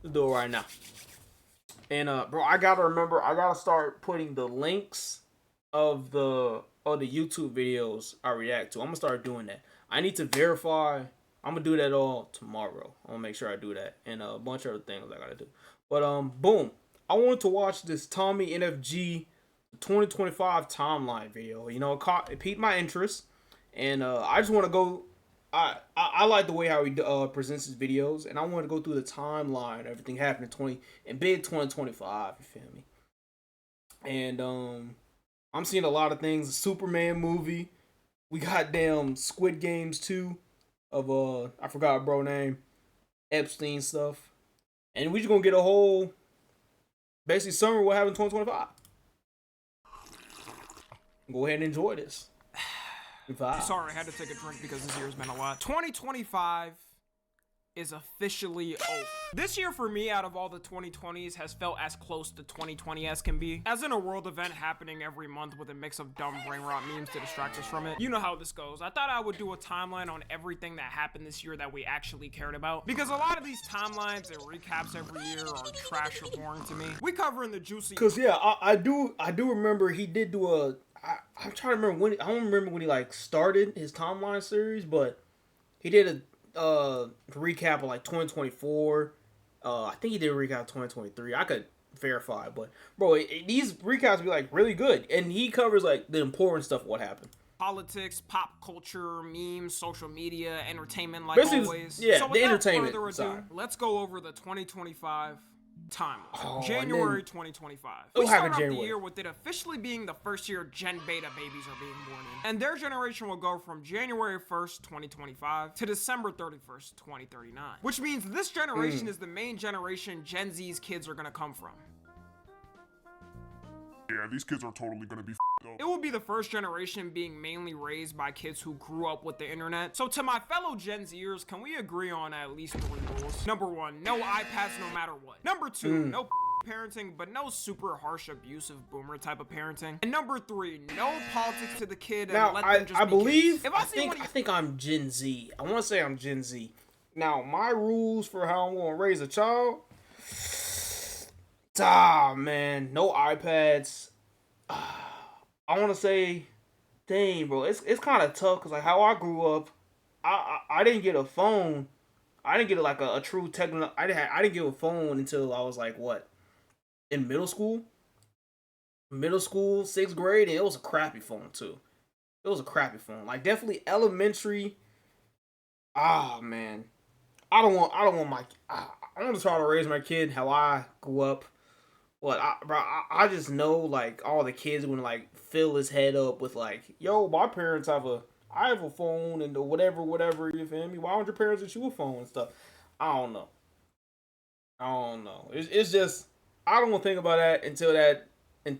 Let's do it right now. And bro, I gotta remember, I gotta start putting the links of the YouTube videos I react to. I'm gonna start doing that. I need to verify. I'm gonna do that all tomorrow. I'm gonna make sure I do that, and a bunch of other things I gotta do. But boom. I wanted to watch this Tommy NFG 2025 timeline video. You know, it piqued my interest, and I just want to go. I like the way how he presents his videos, and I want to go through the timeline. Everything happened in 2025. You feel me? And I'm seeing a lot of things. The Superman movie. We got damn Squid Games 2 of I forgot bro name, Epstein stuff. And we just gonna get a whole basically summary of what happened in 2025. Go ahead and enjoy this. Sorry, I had to take a drink because this year's been a lot. 2025 is officially over. This year for me, out of all the 2020s, has felt as close to 2020 as can be. As in a world event happening every month with a mix of dumb brain rot memes to distract us from it. You know how this goes. I thought I would do a timeline on everything that happened this year that we actually cared about. Because a lot of these timelines and recaps every year are trash or boring to me. We cover in the juicy... Cause yeah, I do remember he did do a... I'm trying to remember when... I don't remember when he like started his timeline series, but he did a recap of like 2024. I think he did a recap of 2023. I could verify, but bro, these recaps be like really good, and he covers like the important stuff of what happened. Politics, pop culture, memes, social media, entertainment, like basically, always. Yeah, so the entertainment ado, let's go over the 2025 timeline. Oh, January 2025. We start off the year with it officially being the first year Gen Beta babies are being born in. And their generation will go from January 1st, 2025 to December 31st, 2039. Which means this generation is the main generation Gen Z's kids are gonna come from. Yeah, these kids are totally gonna be f***ed up. It will be the first generation being mainly raised by kids who grew up with the internet. So to my fellow Gen Zers, can we agree on at least 3 rules? Number 1, no iPads no matter what. Number 2, no parenting, but no super harsh, abusive boomer type of parenting. And number 3, no politics to the kid and now, let them just I be believe, kids. If I think I'm Gen Z. I want to say I'm Gen Z. Now, my rules for how I'm going to raise a child... man, no iPads. I want to say, dang, bro, it's kind of tough because like how I grew up, I didn't get a phone. I didn't get like a true techno. I didn't get a phone until I was like what, in middle school, 6th grade, and it was a crappy phone too. It was a crappy phone. Like definitely elementary. Man, I don't want my. I want to try to raise my kid how I grew up. What, I just know, like, all the kids would, like, fill his head up with, like, yo, my parents I have a phone and the whatever, you feel me? Why don't your parents get you a phone and stuff? I don't know. It's just, I don't want to think about that until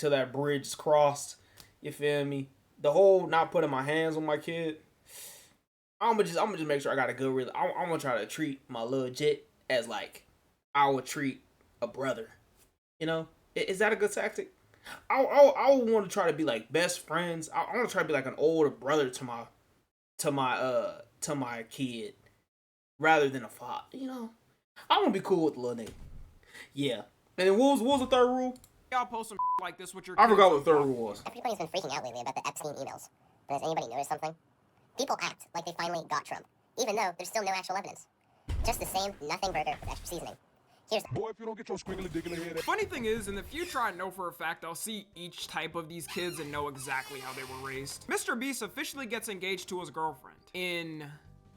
that bridge is crossed, you feel me? The whole not putting my hands on my kid, I'm gonna just make sure I got a good, I'm gonna try to treat my little jet as, like, I would treat a brother. You know, is that a good tactic? I want to try to be like best friends. I want to try to be like an older brother to my kid, rather than a father. You know, I want to be cool with the little nigga. Yeah. And then what was the third rule? Y'all post some like this with your I kids. forgot what the third rule was. Everybody's been freaking out lately about the Epstein emails. But has anybody noticed something? People act like they finally got Trump, even though there's still no actual evidence. Just the same nothing burger with extra seasoning. Boy, if you don't get your squiggly diggly head. Funny thing is, in the future, I know for a fact I'll see each type of these kids and know exactly how they were raised. Mr. Beast officially gets engaged to his girlfriend in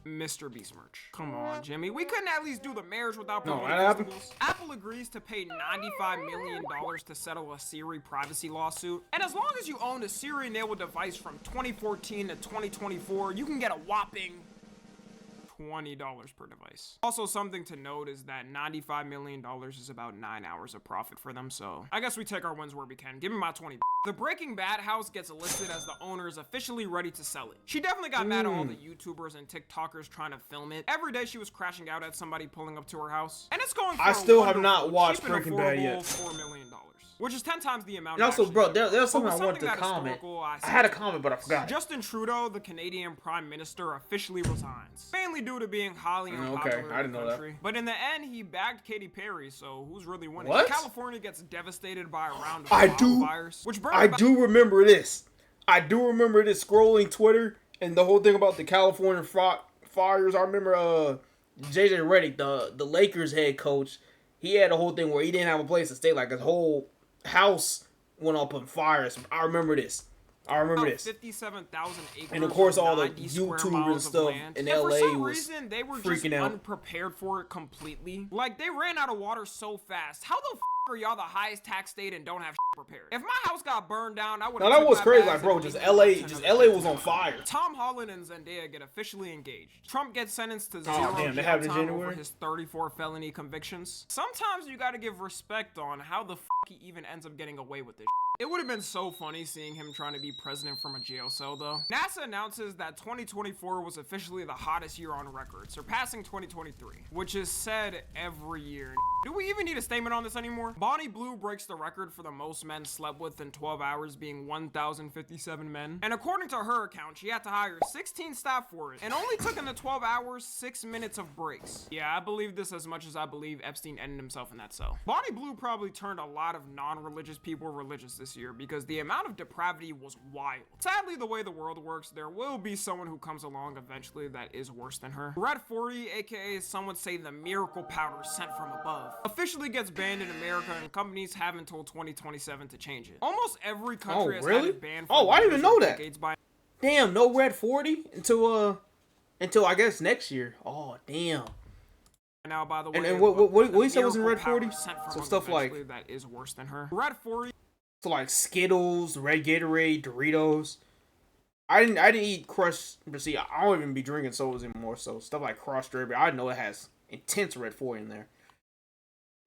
Mr. Beast merch. Come on, Jimmy. We couldn't at least do the marriage without promoting festivals. Apple agrees to pay $95 million to settle a Siri privacy lawsuit. And as long as you own a Siri-enabled device from 2014 to 2024, you can get a whopping $20 per device. Also, something to note is that $95 million is about 9 hours of profit for them, so I guess we take our wins where we can. Give me my 20. The Breaking Bad house gets listed as the owner is officially ready to sell it. She definitely got mad at all the YouTubers and TikTokers trying to film it. Every day she was crashing out at somebody pulling up to her house. And it's going for I still have wonderful, not watched cheap and Breaking Bad yet. $4 million, which is 10 times the amount. And also, actually bro, paid. there's something But I with wanted to that comment. historical, I had a comment, but I forgot. Justin Trudeau, the Canadian Prime Minister, officially resigns. Mainly due to being highly unpopular okay, I didn't in the know that. country. But in the end, he bagged Katy Perry, so who's really winning? What? California gets devastated by a round of I do- wildfires, which burned I about do remember this. I do remember this scrolling Twitter and the whole thing about the California fires. I remember JJ Redick, the Lakers head coach, he had a whole thing where he didn't have a place to stay. Like his whole house went up in fires. I remember this. 57,000 acres, And of course, all the 90 square YouTubers miles and of stuff land. in And LA for some was reason, they were just freaking out. unprepared for it completely. Like, they ran out of water so fast. How the f are y'all the highest tax state and don't have prepared? If my house got burned down, I would. Now that was crazy. Like, bro, just LA was on fire. Tom Holland and Zendaya get officially engaged. Trump gets sentenced to 0 damn, they jail have it in time over January? his 34 felony convictions. Sometimes you gotta give respect on how the f he even ends up getting away with this. It would have been so funny seeing him trying to be president from a jail cell, though. NASA announces that 2024 was officially the hottest year on record, surpassing 2023, which is said every year. Do we even need a statement on this anymore? Bonnie Blue breaks the record for the most men slept with in 12 hours, being 1,057 men. And according to her account, she had to hire 16 staff for it, and only took in the 12 hours 6 minutes of breaks. Yeah, I believe this as much as I believe Epstein ended himself in that cell. Bonnie Blue probably turned a lot of non-religious people religious this year because the amount of depravity was wild. Sadly, the way the world works, there will be someone who comes along eventually that is worse than her. Red 40, aka some would say the miracle powder sent from above, officially gets banned in America, and companies have until 2027 to change it. Almost every country has had it banned for I didn't even years know or that. decades by Damn, no Red 40 until I guess next year. Oh, damn. now, by the way. And what you said was in miracle Red 40? powder sent from So above stuff like eventually that is worse than her. Red 40. So like Skittles, Red Gatorade, Doritos. I didn't eat Crush, but see, I don't even be drinking sodas anymore. So stuff like Crush Strawberry, I know it has intense Red 40 in there.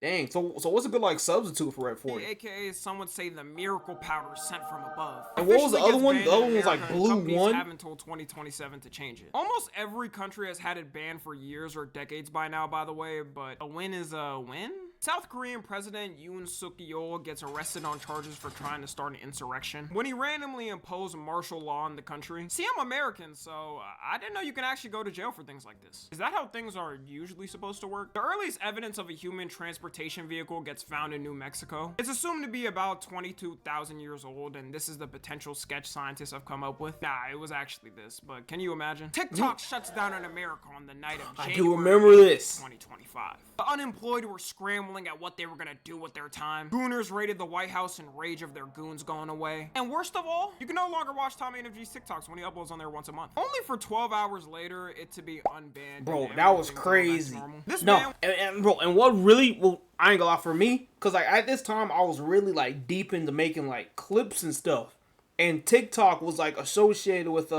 Dang. So what's a good like substitute for Red 40? AKA some would say the miracle powder sent from above. And what was the Officially other one? gets The other banned one was in like America, and Blue companies One? have until 2027 to change it. Almost every country has had it banned for years or decades by now, by the way, but a win is a win? South Korean President Yoon Suk Yeol gets arrested on charges for trying to start an insurrection when he randomly imposed martial law in the country. See, I'm American, so I didn't know you can actually go to jail for things like this. Is that how things are usually supposed to work? The earliest evidence of a human transportation vehicle gets found in New Mexico. It's assumed to be about 22,000 years old, and this is the potential sketch scientists have come up with. Nah, it was actually this, but can you imagine? TikTok shuts down in America on the night of January I do remember this. 2025. The unemployed were scrambling at what they were gonna do with their time. Gooners raided the White House in rage of their goons going away. And worst of all, you can no longer watch Tommy and FG's TikToks when he uploads on there once a month. Only for 12 hours later, it to be unbanned. Bro, and that was everything to go back to crazy. normal. This No, ban and bro, and what really, well, I ain't gonna lie for me, cause like at this time I was really like deep into making like clips and stuff, and TikTok was like associated with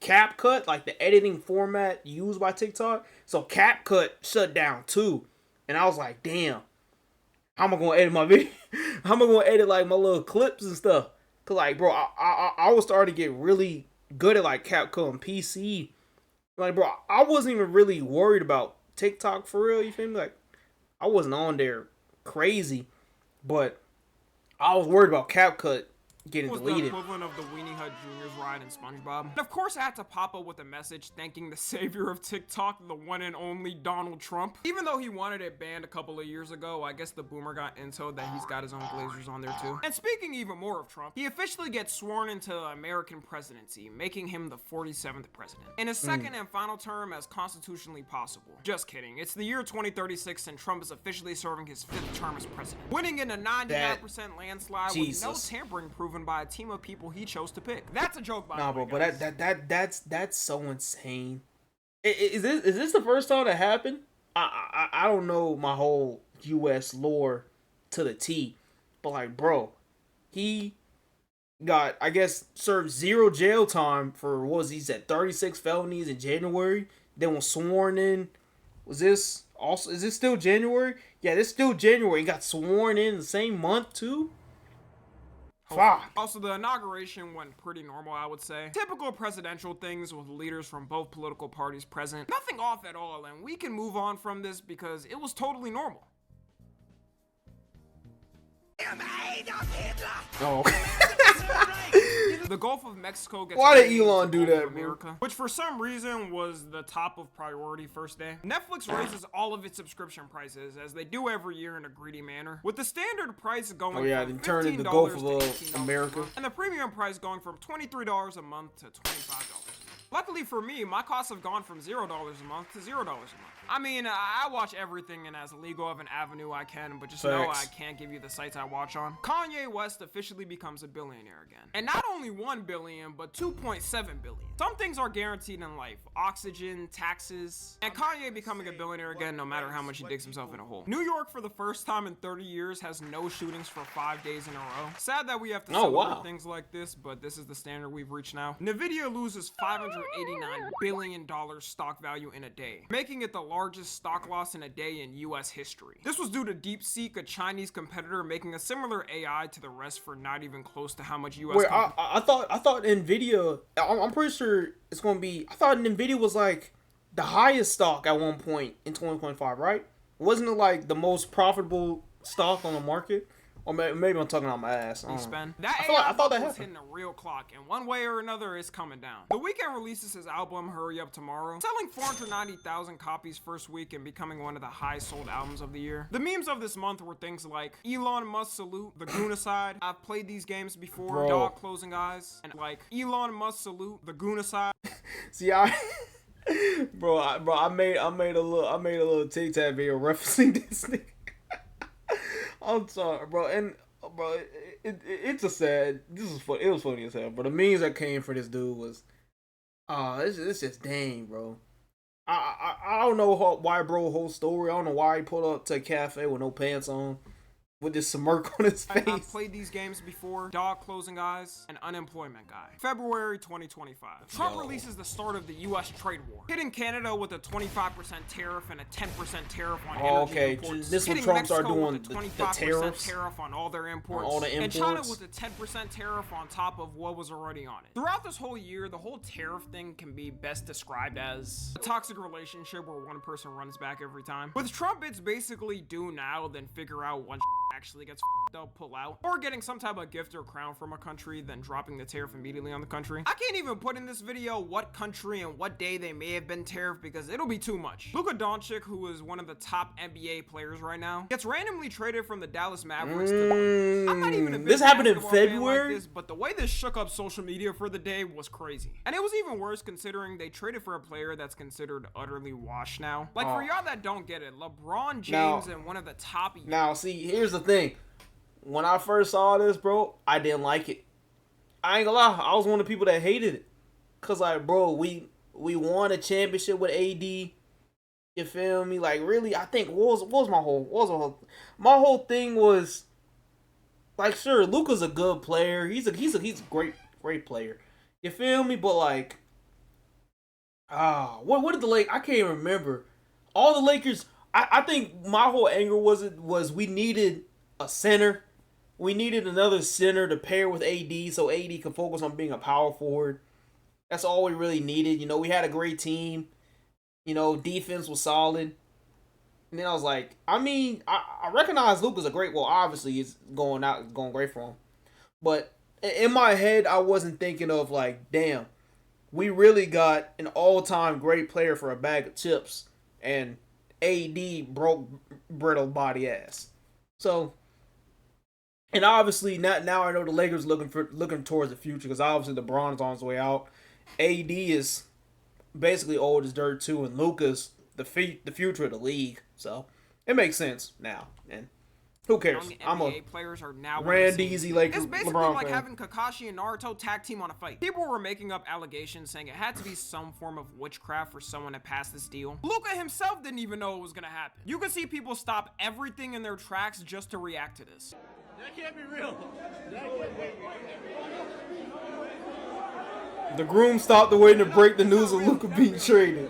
CapCut, like the editing format used by TikTok. So CapCut shut down too, and I was like, damn, how am I gonna edit my video? How am I gonna edit like my little clips and stuff? Cause like, bro, I was starting to get really good at like CapCut on PC. Like, bro, I wasn't even really worried about TikTok for real. You feel me? Like, I wasn't on there crazy, but I was worried about CapCut getting was deleted. the equivalent of the Weenie Hut Jr.'s ride in SpongeBob. And of course, I had to pop up with a message thanking the savior of TikTok, the one and only Donald Trump. Even though he wanted it banned a couple of years ago, I guess the boomer got intel that he's got his own Glazers on there too. And speaking even more of Trump, he officially gets sworn into the American presidency, making him the 47th president. In his second and final term as constitutionally possible. Just kidding. It's the year 2036 and Trump is officially serving his 5th term as president. Winning in a 99% landslide with no tampering proven by a team of people he chose to pick. That's a joke, by the way. Nah, bro, guys. but that's so insane. Is this the first time that happened? I don't know my whole U.S. lore to the T, but like, bro, he got, I guess, served 0 jail time for, what was he said, 36 felonies in January. Then was sworn in. Was this also? Is this still January? Yeah, this still January. He got sworn in the same month too. Fuck. Also, the inauguration went pretty normal, I would say. Typical presidential things with leaders from both political parties present. Nothing off at all, and we can move on from this because it was totally normal. Oh. The Gulf of Mexico gets Why did renamed Elon to do Gulf that, of bro? America, which for some reason was the top of priority first day. Netflix raises all of its subscription prices as they do every year in a greedy manner, with the standard price going Oh yeah, from they turned into $15 Gulf to of $18 a America. month, and the premium price going from $23 a month to $25. Luckily for me, my costs have gone from $0 a month to $0 a month. I mean, I watch everything in as legal of an avenue I can, but just know I can't give you the sites I watch on. Kanye West officially becomes a billionaire again. And not only 1 billion, but 2.7 billion. Some things are guaranteed in life. Oxygen, taxes, and Kanye becoming a billionaire again no matter how much he digs himself in a hole. New York, for the first time in 30 years, has no shootings for 5 days in a row. Sad that we have to celebrate things like this, but this is the standard we've reached now. Nvidia loses $589 billion stock value in a day, making it the largest stock loss in a day in US history. This was due to DeepSeek, a Chinese competitor, making a similar AI to the rest for not even close to how much US. Wait, I thought Nvidia. I'm pretty sure it's gonna be. I thought Nvidia was like the highest stock at one point in 2025, right? Wasn't it like the most profitable stock on the market? Or maybe I'm talking out my ass. That I thought that was happened. hitting a real clock, and one way or another, it's coming down. The Weeknd releases his album Hurry Up Tomorrow, selling 490,000 copies first week and becoming one of the highest sold albums of the year. The memes of this month were things like Elon Musk salute, the Goonacide. I've played these games before, dog closing eyes, and like Elon Musk salute, the Goonacide. See, I made a little TikTok video referencing this nigga. I'm sorry, bro, and bro, it's a sad. It was funny as hell, but the memes that came for this dude was, it's just dang, bro. I don't know why, bro, whole story. I don't know why he pulled up to a cafe with no pants on, with this smirk on his face. I've played these games before. Dog closing eyes, and unemployment guy. February 2025. Trump releases the start of the U.S. trade war, hitting Canada with a 25% tariff and a 10% tariff on energy imports. This when Trump started doing the tariffs. Tariff on all their imports. On all the imports. And China with a 10% tariff on top of what was already on it. Throughout this whole year, the whole tariff thing can be best described as a toxic relationship where one person runs back every time. With Trump, it's basically do now, then figure out what actually gets up, pull out, or getting some type of gift or crown from a country, then dropping the tariff immediately on the country. I can't even put in this video what country and what day they may have been tariffed because it'll be too much. Luka Doncic, who is one of the top NBA players right now, gets randomly traded from the Dallas Mavericks to I'm not even a big this happened in basketball fan February? like this, but the way this shook up social media for the day was crazy. And it was even worse considering they traded for a player that's considered utterly washed now. Like, for y'all that don't get it, LeBron James and one of the top... Now, see, here's the thing. When I first saw this, bro, I didn't like it. I ain't gonna lie, I was one of the people that hated it. Cause like, bro, we won a championship with AD. You feel me? Like, really, I think what was my whole thing was like, sure, Luka's a good player. He's a great player. You feel me? But like, what did the Lakers? I can't even remember. All the Lakers. I think my whole anger was we needed a center. We needed another center to pair with AD so AD could focus on being a power forward. That's all we really needed. You know, we had a great team. You know, defense was solid. And then I was like, I mean, I recognize Luka's a great, well, obviously it's going great for him. But in my head, I wasn't thinking of like, damn, we really got an all-time great player for a bag of chips. And AD broke brittle body ass. So, and obviously now I know the Lakers looking towards the future because obviously LeBron's on his way out. AD is basically old as dirt too, and Luka's the future of the league. So it makes sense now. And who cares? NBA players are now Randy like it's basically LeBron like fan. having Kakashi and Naruto tag team on a fight. People were making up allegations saying it had to be some form of witchcraft for someone to pass this deal. Luka himself didn't even know it was gonna happen. You could see people stop everything in their tracks just to react to this. That can't be real. The groom stopped the waiting to break the news of Luka being traded.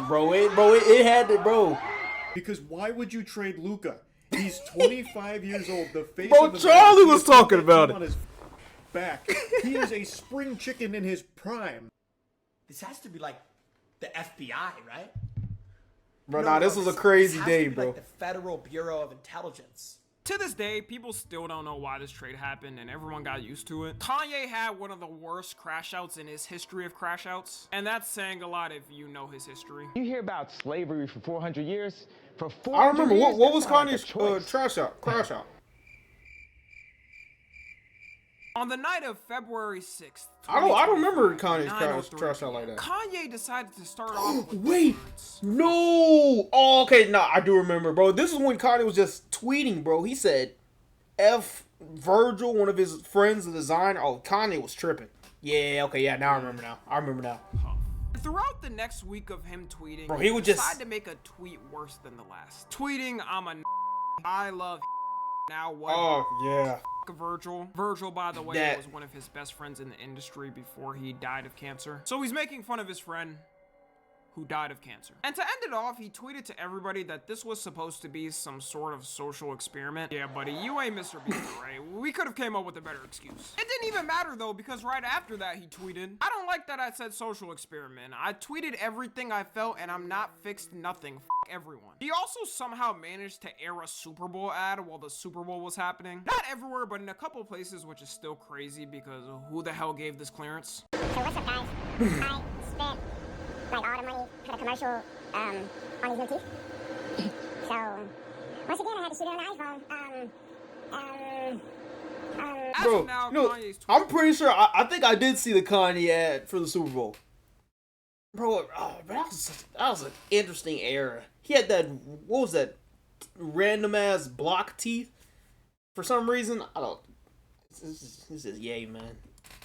It had to, bro. Because why would you trade Luka? He's 25 years old. The face Bro, of the Charlie league. was He has talking that about team it. on his back. He is a spring chicken in his prime. This has to be like the FBI, right? Bro, nah, this was a crazy day, to be bro. like the Federal Bureau of Intelligence. To this day, people still don't know why this trade happened, and everyone got used to it. Kanye had one of the worst crash outs in his history of crash outs, and that's saying a lot if you know his history. You hear about slavery for 400 years? For 400 I remember years, what was that's not like a Kanye's choice. crash out. On the night of February 6th, I don't remember Kanye's 9:03 crash out like that. Kanye decided to start off with Wait, no. Oh, okay, nah, I do remember, bro. This is when Kanye was just tweeting, bro. He said, "F Virgil," one of his friends, the designer. Oh, Kanye was tripping. Yeah, okay, yeah. Now I remember. Now. Throughout the next week of him tweeting, Bro, he would just decided to make a tweet worse than the last. Tweeting, I love now what? Oh yeah. Virgil. Virgil, by the way, That- was one of his best friends in the industry before he died of cancer. So he's making fun of his friend who died of cancer. And to end it off, he tweeted to everybody that this was supposed to be some sort of social experiment. Yeah, buddy, you ain't Mr. Beast, right? We could have came up with a better excuse. It didn't even matter though, because right after that he tweeted, "I don't like that I said social experiment. I tweeted everything I felt and I'm not fixed nothing. F everyone." He also somehow managed to air a Super Bowl ad while the Super Bowl was happening. Not everywhere, but in a couple places, which is still crazy because who the hell gave this clearance? So what's up, guys? I spent like all the money for the commercial on these new teeth. So once again, I had to shoot it on the iPhone. As Bro, of now, no, Kanye's I'm pretty sure. I think I did see the Kanye ad for the Super Bowl. Bro, that was an interesting era. He had that, what was that, random ass block teeth. For some reason, I don't. This is yay, man.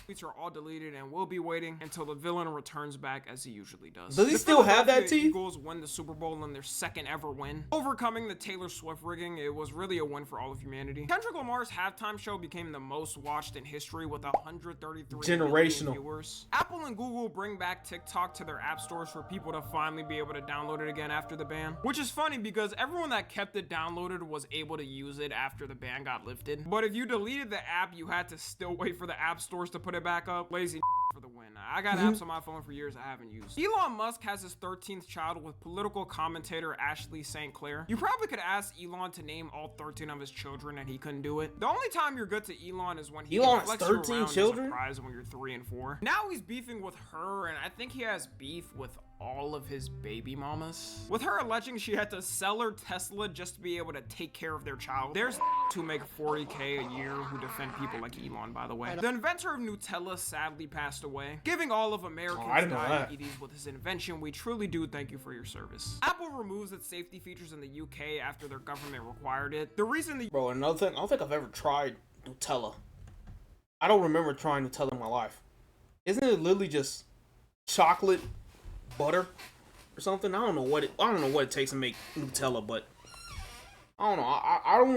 tweets are all deleted and we'll be waiting until the villain returns back as he usually does. Does he The still have that Philadelphia teeth? Eagles win the Super Bowl in their second ever win. Overcoming the Taylor Swift rigging, it was really a win for all of humanity. Kendrick Lamar's halftime show became the most watched in history with 133 million Generational. viewers. Apple and Google bring back TikTok to their app stores for people to finally be able to download it again after the ban. Which is funny because everyone that kept it downloaded was able to use it after the ban got lifted. But if you deleted the app, you had to still wait for the app stores to put it back up. Lazy for the win. I got apps on my phone for years I haven't used. Elon Musk has his 13th child with political commentator Ashley St. Clair. You probably could ask Elon to name all 13 of his children and he couldn't do it. The only time you're good to Elon is when he Elon can has flex you 13 around as a children? prize when you're 3 and 4. Now he's beefing with her and I think he has beef with all of his baby mamas. With her alleging she had to sell her Tesla just to be able to take care of their child. There's who make 40K a year who defend people like Elon, by the way. The inventor of Nutella sadly passed away, giving all of Americans I didn't know that. diabetes with his invention. We truly do thank you for your service. Apple removes its safety features in the UK after their government required it. The reason the Bro, another thing, I don't think I've ever tried Nutella. I don't remember trying Nutella in my life. Isn't it literally just chocolate, butter, or something? I don't know what it takes to make Nutella, but I don't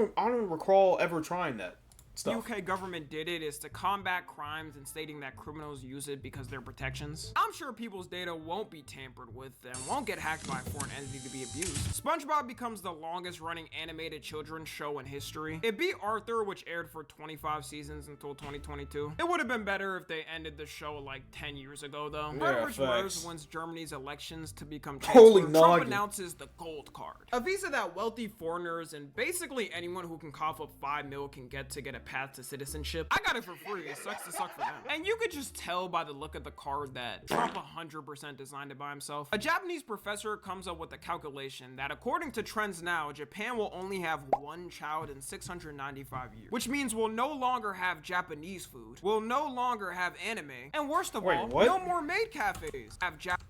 know. I don't recall ever trying that stuff. UK government did it is to combat crimes and stating that criminals use it because they're protections. I'm sure people's data won't be tampered with and won't get hacked by a foreign entity to be abused. SpongeBob becomes the longest running animated children's show in history. It beat Arthur, which aired for 25 seasons until 2022. It would have been better if they ended the show like 10 years ago though. Frederick facts. Merz wins Germany's elections to become Holy chancellor. Trump noggin. announces the gold card. A visa that wealthy foreigners and basically anyone who can cough up 5 mil can get to get a path to citizenship. I got it for free. It sucks to suck for them. And you could just tell by the look of the card that Trump 100% designed it by himself. A Japanese professor comes up with a calculation that according to trends now, Japan will only have 1 child in 695 years. Which means we'll no longer have Japanese food. We'll no longer have anime. And worst of Wait, all, what? no more maid cafes.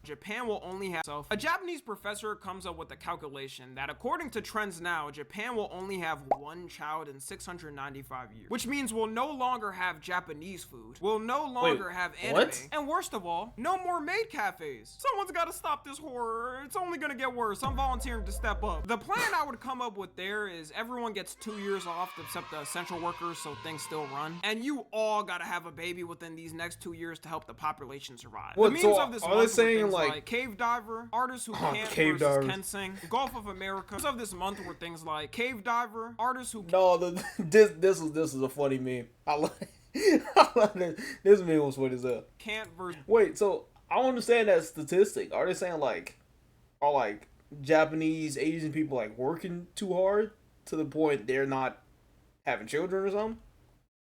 Japan will only have A Japanese professor comes up with a calculation that according to trends now, Japan will only have 1 child in 695 years. years. Which means we'll no longer have Japanese food. We'll no longer have anime. what? And worst of all, no more maid cafes. Someone's gotta stop this horror. It's only gonna get worse. I'm volunteering to step up. The plan I would come up with there is everyone gets 2 years off except the essential workers so things still run. And you all gotta have a baby within these next 2 years to help the population survive. What, The memes so of this are month they were saying, things like- cave diver, artists who can't cave versus divers. can sing, Gulf of America. Memes of this month were things like cave diver, artists who No, this was a funny meme. I like this meme was funny as hell. can't versus Wait, so I don't understand that statistic. Are they saying are like Japanese, Asian people like working too hard to the point they're not having children or something?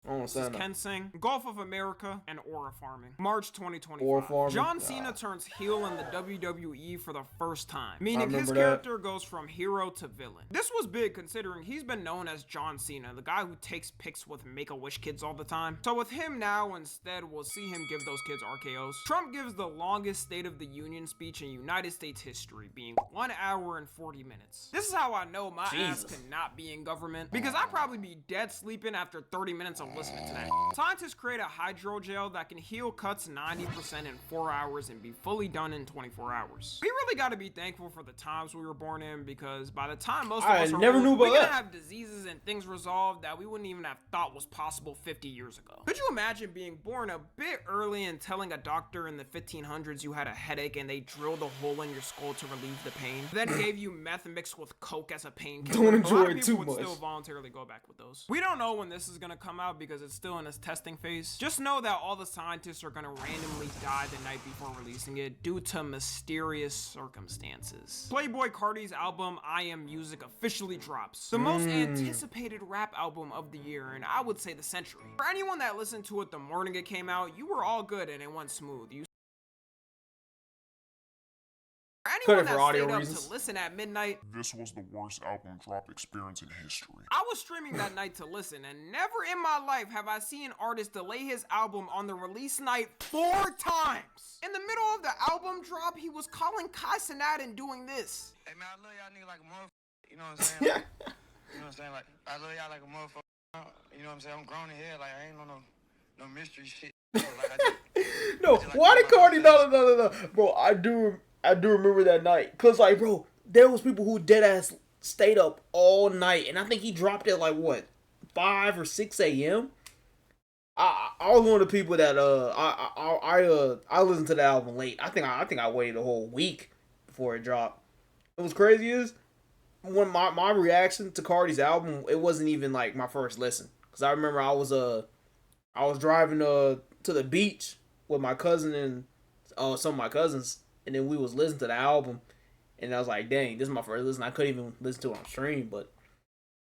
I don't understand that. Ken Sing, Gulf of America, and aura farming. March 2025. Aura farming? John Cena turns heel in the WWE for the first time, meaning his remember that. character goes from hero to villain. This was big considering he's been known as John Cena, the guy who takes pics with Make-A-Wish kids all the time. So with him now, instead, we'll see him give those kids RKOs. Trump gives the longest State of the Union speech in United States history, being 1 hour and 40 minutes. This is how I know my ass Jesus. cannot be in government, because I'd probably be dead sleeping after 30 minutes of listening to that. Scientists create a hydrogel that can heal cuts 90% in 4 hours and be fully done in 24 hours. We really got to be thankful for the times we were born in, because by the time most of I us are never old, knew we're about gonna that. have diseases and things resolved that we wouldn't even have thought was possible 50 years ago. Could you imagine being born a bit early and telling a doctor in the 1500s you had a headache and they drilled a hole in your skull to relieve the pain, then gave you meth mixed with coke as a painkiller? Don't A enjoy lot of it people too would much. still voluntarily go back with those. We don't know when this is gonna come out because it's still in its testing phase. Just know that all the scientists are gonna randomly die the night before releasing it due to mysterious circumstances. Playboi Carti's album I Am Music officially drops. The most anticipated rap album of the year, and I would say the century. For anyone that listened to it the morning it came out, you were all good and it went smooth. For Cut anyone it for that audio stayed up reasons. to listen at midnight, This was the worst album drop experience in history. I was streaming that night to listen, and never in my life have I seen an artist delay his album on the release night 4 times. In the middle of the album drop, he was calling Kai Cenat and doing this. Hey man, I love y'all niggas like a motherfucker. You know what I'm saying? Like, you know what I'm saying? Like, I love y'all like a motherfucker. You know what I'm saying? I'm grown in here. Like, I ain't on no mystery shit. Like, No, why did Cardi? No. Bro, I do remember that night. Cause like, bro, there was people who dead ass stayed up all night, and I think he dropped at like what, 5 or 6 a.m. I was one of the people that I listened to the album late. I think I waited a whole week before it dropped. It was crazy is when my reaction to Cardi's album, it wasn't even like my first listen. Cause I remember I was driving to the beach with my cousin and some of my cousins, and then we was listening to the album, and I was like, dang, this is my first listen. I couldn't even listen to it on stream, but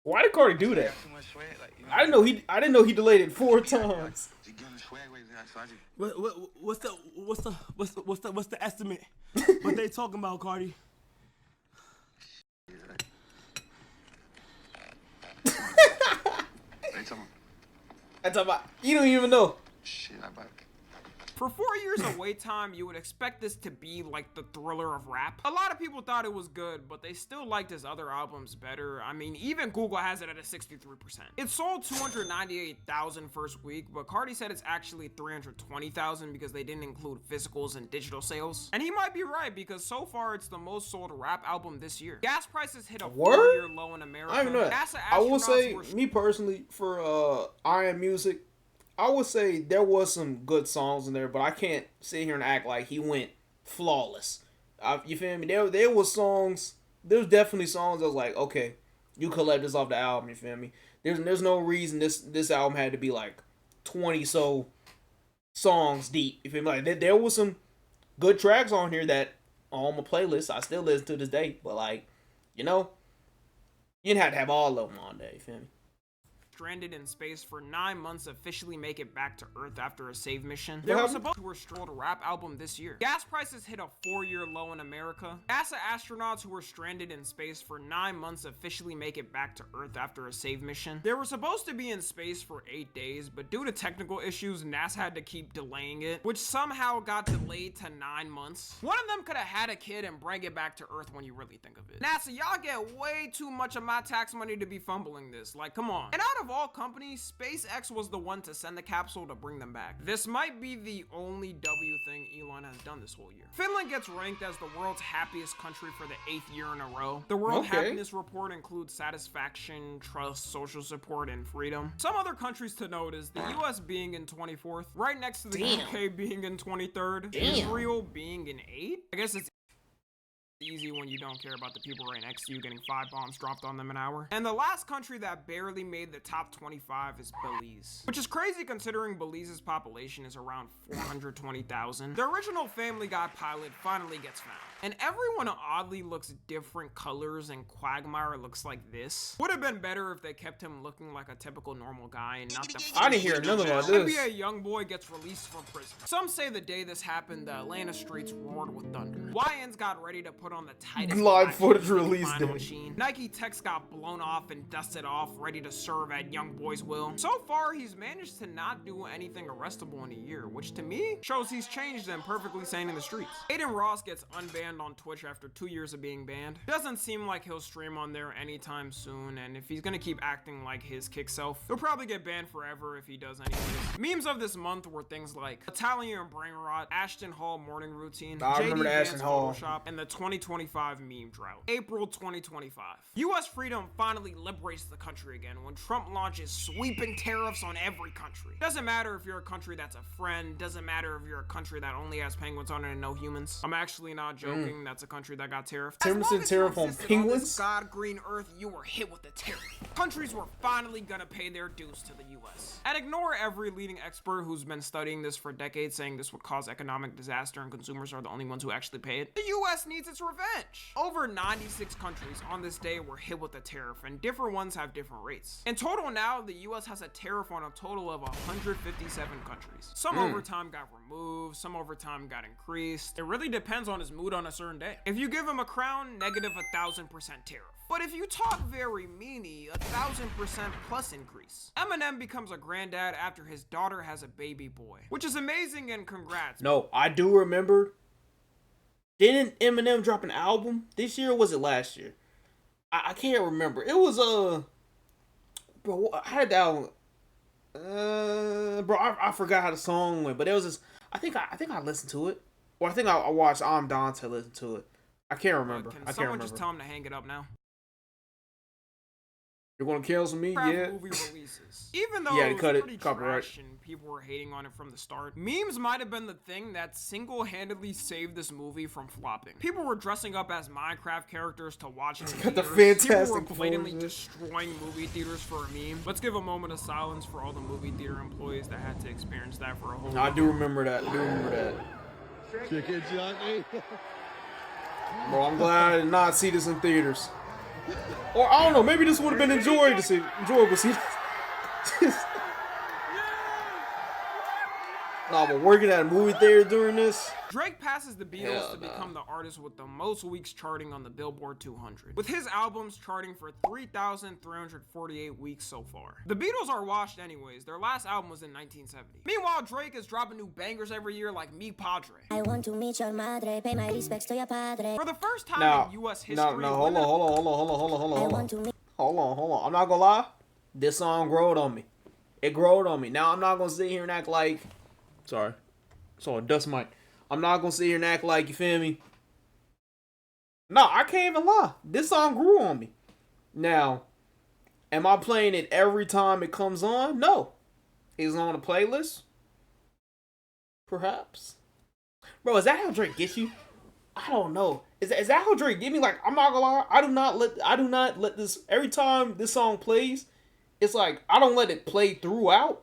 why did Cardi do that? too much swag. Like, you know, I didn't know he delayed it 4 times. just giving swag away. So I just, What's the estimate? What they talking about, Cardi? they talking I talk about you don't even know. shit about. For 4 years of wait time, you would expect this to be like the Thriller of rap. A lot of people thought it was good, but they still liked his other albums better. I mean, even Google has it at a 63%. It sold 298,000 first week, but Cardi said it's actually 320,000 because they didn't include physicals and digital sales. And he might be right, because so far it's the most sold rap album this year. Gas prices hit a Word? 4-year low in America. I don't know that. NASA I will astronauts say, were me personally, for I Am Music, I would say there was some good songs in there, but I can't sit here and act like he went flawless. You feel me? There was songs. There's definitely songs that was like, okay, you could let this off the album. You feel me? There's no reason this album had to be like 20 so songs deep. You feel me? Like there was some good tracks on here that on my playlist I still listen to this day. But like, you didn't have to have all of them on there. You feel me? stranded in space for 9 months officially make it back to Earth after a save mission. What There was happened? supposed to strolled rap album this year. Gas prices hit a 4-year low in America. NASA astronauts who were stranded in space for 9 months officially make it back to Earth after a save mission. They were supposed to be in space for 8 days, but due to technical issues, NASA had to keep delaying it, which somehow got delayed to 9 months. One of them could have had a kid and bring it back to Earth when you really think of it. NASA, y'all get way too much of my tax money to be fumbling this. Like, come on. And out of of all companies, SpaceX was the one to send the capsule to bring them back. This might be the only W thing Elon has done this whole year. Finland gets ranked as the world's happiest country for the 8th year in a row. The World Happiness Report includes satisfaction, trust, social support, and freedom. Some other countries to note is the US being in 24th, right next to the UK being in 23rd, Israel being in 8th. I guess it's easy when you don't care about the people right next to you getting 5 bombs dropped on them an hour. And the last country that barely made the top 25 is Belize, which is crazy considering Belize's population is around 420,000. The original Family Guy pilot finally gets found, and everyone oddly looks different colors, and Quagmire looks like this. Would have been better if they kept him looking like a typical normal guy and not the I didn't hear nothing about this. NBA YoungBoy gets released from prison. Some say the day this happened, the Atlanta streets roared with thunder. YNs got ready to put on the tightest live footage release day. Machine. Nike Techs got blown off and dusted off, ready to serve at YoungBoy's will. So far, he's managed to not do anything arrestable in a year, which to me shows he's changed and perfectly sane in the streets. Aiden Ross gets unbanned on Twitch after 2 years of being banned. Doesn't seem like he'll stream on there anytime soon, and if he's gonna keep acting like his kick self, he'll probably get banned forever if he does anyways. Memes of this month were things like Italian brain rot, Ashton Hall morning routine, I remember the Ashton Hall Photoshop, and the 2025 meme drought. April 2025. US freedom finally liberates the country again when Trump launches sweeping tariffs on every country. Doesn't matter if you're a country that's a friend, doesn't matter if you're a country that only has penguins on it and no humans. I'm actually not joking, that's a country that got tariffed. 10% tariff on penguins? God green earth, you were hit with the tariff. Countries were finally gonna pay their dues to the US. And ignore every leading expert who's been studying this for decades saying this would cause economic disaster and consumers are the only ones who actually pay it. The US needs its revenge. Over 96 countries on this day were hit with a tariff, and different ones have different rates. In total now, the US has a tariff on a total of 157 countries. Some overtime got removed, some overtime got increased. It really depends on his mood on a certain day. If you give him a crown, negative 1,000% tariff. But if you talk very meany, 1,000% plus increase. Eminem becomes a granddad after his daughter has a baby boy, which is amazing and congrats. No, I do remember. Didn't Eminem drop an album this year or was it last year? I can't remember. It was bro, I had that album. Bro, I forgot how the song went, but it was just I think I listened to it. Or I think I watched I'm Dante listen to it. I can't remember. Can someone just tell him to hang it up now? You're gonna cancel me? Yeah. Movie releases. Even though Yeah, it was cut it. pretty Copyright. trash and people were hating on it from the start, memes might have been the thing that single-handedly saved this movie from flopping. People were dressing up as Minecraft characters to watch it in Got the theaters. fantastic People were blatantly clothes. destroying movie theaters for a meme. Let's give a moment of silence for all the movie theater employees that had to experience that for a whole I do remember that. Chicken jockey. Bro, I'm glad I did not see this in theaters. Or I don't know, maybe this would have been enjoyable to see. Nah, but working at a movie theater during this. Drake passes the Beatles to become the artist with the most weeks charting on the Billboard 200, with his albums charting for 3,348 weeks so far. The Beatles are washed anyways. Their last album was in 1970. Meanwhile, Drake is dropping new bangers every year like Mi Padre. I want to meet your madre, pay my respects to your padre. For the first time Now, in U.S. history, hold on. I'm not gonna lie. This song growed on me. It growed on me. Now I'm not gonna sit here and act like. Sorry, dust mic. I'm not gonna sit here and act like, you feel me? No, I can't even lie. This song grew on me. Now, am I playing it every time it comes on? No. Is it on a playlist? Perhaps. Bro, is that how Drake gets you? I don't know. Is that how Drake get me? Like, I'm not gonna lie. I do not let this, every time this song plays, it's like, I don't let it play throughout.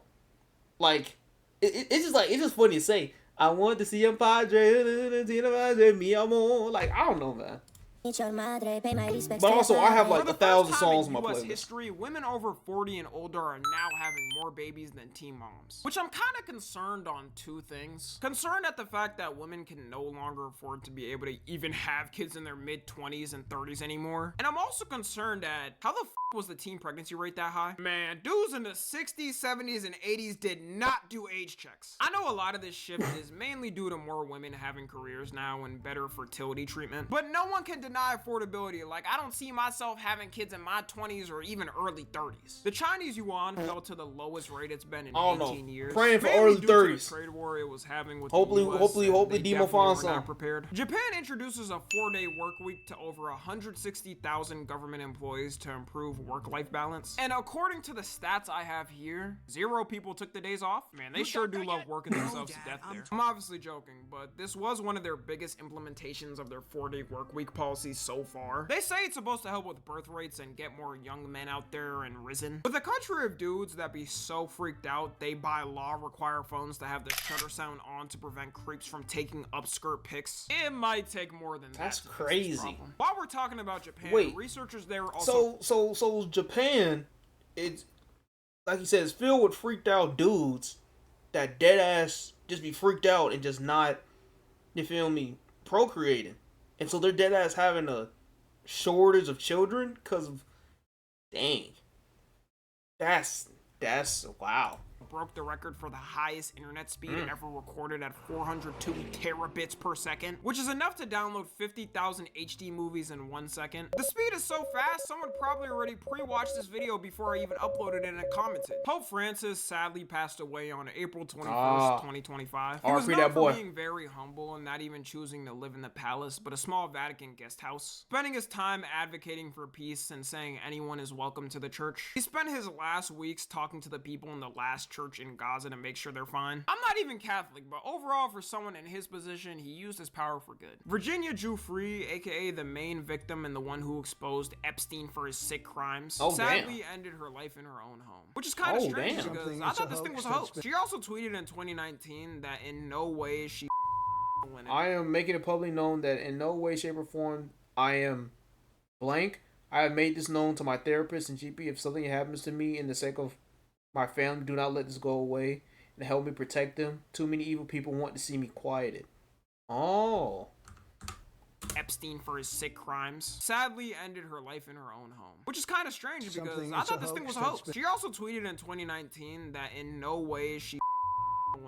Like, it's just funny to say. I want to see a padre, mi amor. Like, I don't know, man. But also, I have like 1,000 songs on my US playlist. history, women over 40 and older are now having more babies than teen moms. Which I'm kind of concerned on two things. Concerned at the fact that women can no longer afford to be able to even have kids in their mid-20s and 30s anymore. And I'm also concerned at how the f was the teen pregnancy rate that high? Man, dudes in the 60s, 70s, and 80s did not do age checks. I know a lot of this shift is mainly due to more women having careers now and better fertility treatment, but no one can deny deny affordability. Like, I don't see myself having kids in my 20s or even early 30s. The Chinese yuan fell to the lowest rate it's been in 18 years. Praying for mainly early due to the 30s. trade war it was having with Hopefully, the US, hopefully they Demo definitely finds were not some. prepared. Japan introduces a 4-day work week to over 160,000 government employees to improve work-life balance. And according to the stats I have here, 0 people took the days off. Man, they sure do love working themselves to death there. I'm obviously joking, but this was one of their biggest implementations of their 4-day work week policy so far. They say it's supposed to help with birth rates and get more young men out there and risen. With a country of dudes that be so freaked out, they by law require phones to have the shutter sound on to prevent creeps from taking upskirt pics. It might take more than that. That's to fix this crazy. problem. While we're talking about Japan, Wait. researchers there also So Japan, it's like you said, it's filled with freaked out dudes that dead ass just be freaked out and just not, you feel me, procreating. And so they're dead ass having a shortage of children because of, dang. That's wow. broke the record for the highest internet speed ever recorded at 402 terabits per second, which is enough to download 50,000 HD movies in 1 second. The speed is so fast, someone probably already pre-watched this video before I even uploaded it and commented. Pope Francis sadly passed away on April 21st, 2025. He was known for being very humble and not even choosing to live in the palace, but a small Vatican guest house, spending his time advocating for peace and saying anyone is welcome to the church. He spent his last weeks talking to the people in the last church in Gaza to make sure they're fine. I'm not even Catholic, but overall for someone in his position, he used his power for good. Virginia Giuffre, aka the main victim and the one who exposed Epstein for his sick crimes, sadly ended her life in her own home. Which is kind of strange because I thought this thing was a hoax. She also tweeted in 2019 that in no way is she I am making it publicly known that in no way, shape, or form I am blank. I have made this known to my therapist and GP. If something happens to me in the sake of my family, do not let this go away and help me protect them. Too many evil people want to see me quieted. Oh. Epstein for his sick crimes, sadly ended her life in her own home. Which is kind of strange because I thought this thing was a hoax. She also tweeted in 2019 that in no way is she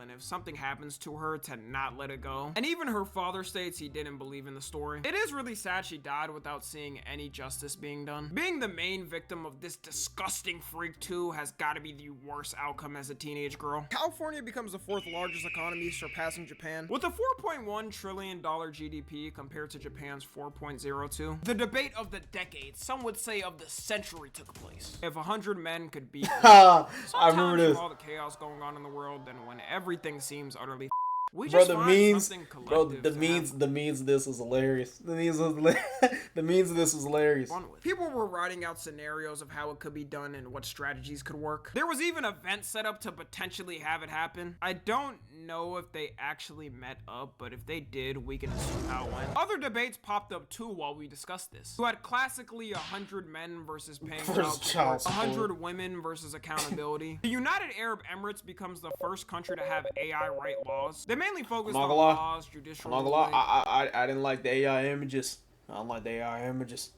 and if something happens to her to not let it go. And even her father states he didn't believe in the story. It is really sad she died without seeing any justice being done. Being the main victim of this disgusting freak too has got to be the worst outcome as a teenage girl. California becomes the 4th largest economy, surpassing Japan with a $4.1 trillion GDP compared to Japan's 4.02. The debate of the decade, some would say of the century, took place. If 100 men could beat I remember this. all the chaos going on in the world, then when everything seems utterly we bro, just the memes, bro, the memes of this was hilarious. The memes of this was hilarious. People were writing out scenarios of how it could be done and what strategies could work. There was even events set up to potentially have it happen. I don't know if they actually met up, but if they did, we can assume how it went. Other debates popped up too while we discussed this. You had classically 100 men versus paying child support, 100 women versus accountability. The United Arab Emirates becomes the first country to have AI right laws. They mainly focused on laws, judicial ruling. I didn't like the AI images. I don't like the AI images.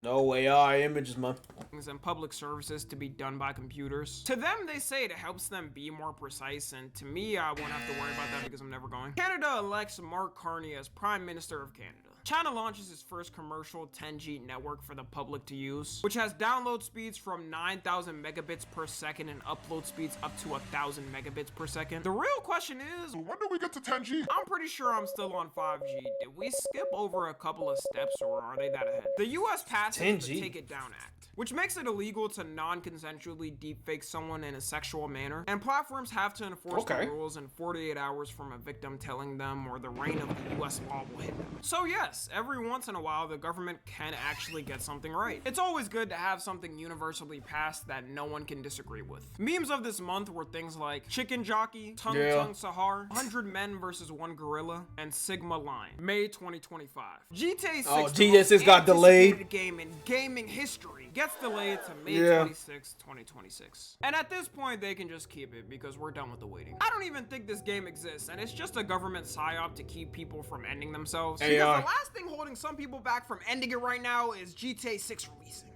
No AI images, man. And public services to be done by computers. To them, they say it helps them be more precise, and to me, I won't have to worry about that because I'm never going. Canada elects Mark Carney as Prime Minister of Canada. China launches its first commercial 10G network for the public to use, which has download speeds from 9,000 megabits per second and upload speeds up to 1,000 megabits per second. The real question is, when do we get to 10G? I'm pretty sure I'm still on 5G. Did we skip over a couple of steps, or are they that ahead? The US passes the Take It Down Act, which makes it illegal to non-consensually deepfake someone in a sexual manner, and platforms have to enforce the rules in 48 hours from a victim telling them, or the reign of the US law will hit them. So yes, every once in a while, the government can actually get something right. It's always good to have something universally passed that no one can disagree with. Memes of this month were things like Chicken Jockey, Tung Tung Sahar, 100 Men versus 1 Gorilla, and Sigma Line, May 2025. GTA 6, GTA 6 got delayed. Game in gaming history gets delayed to May 26, 2026. And at this point, they can just keep it because we're done with the waiting. I don't even think this game exists, and it's just a government psyop to keep people from ending themselves. Because the last thing holding some people back from ending it right now is GTA 6 releasing.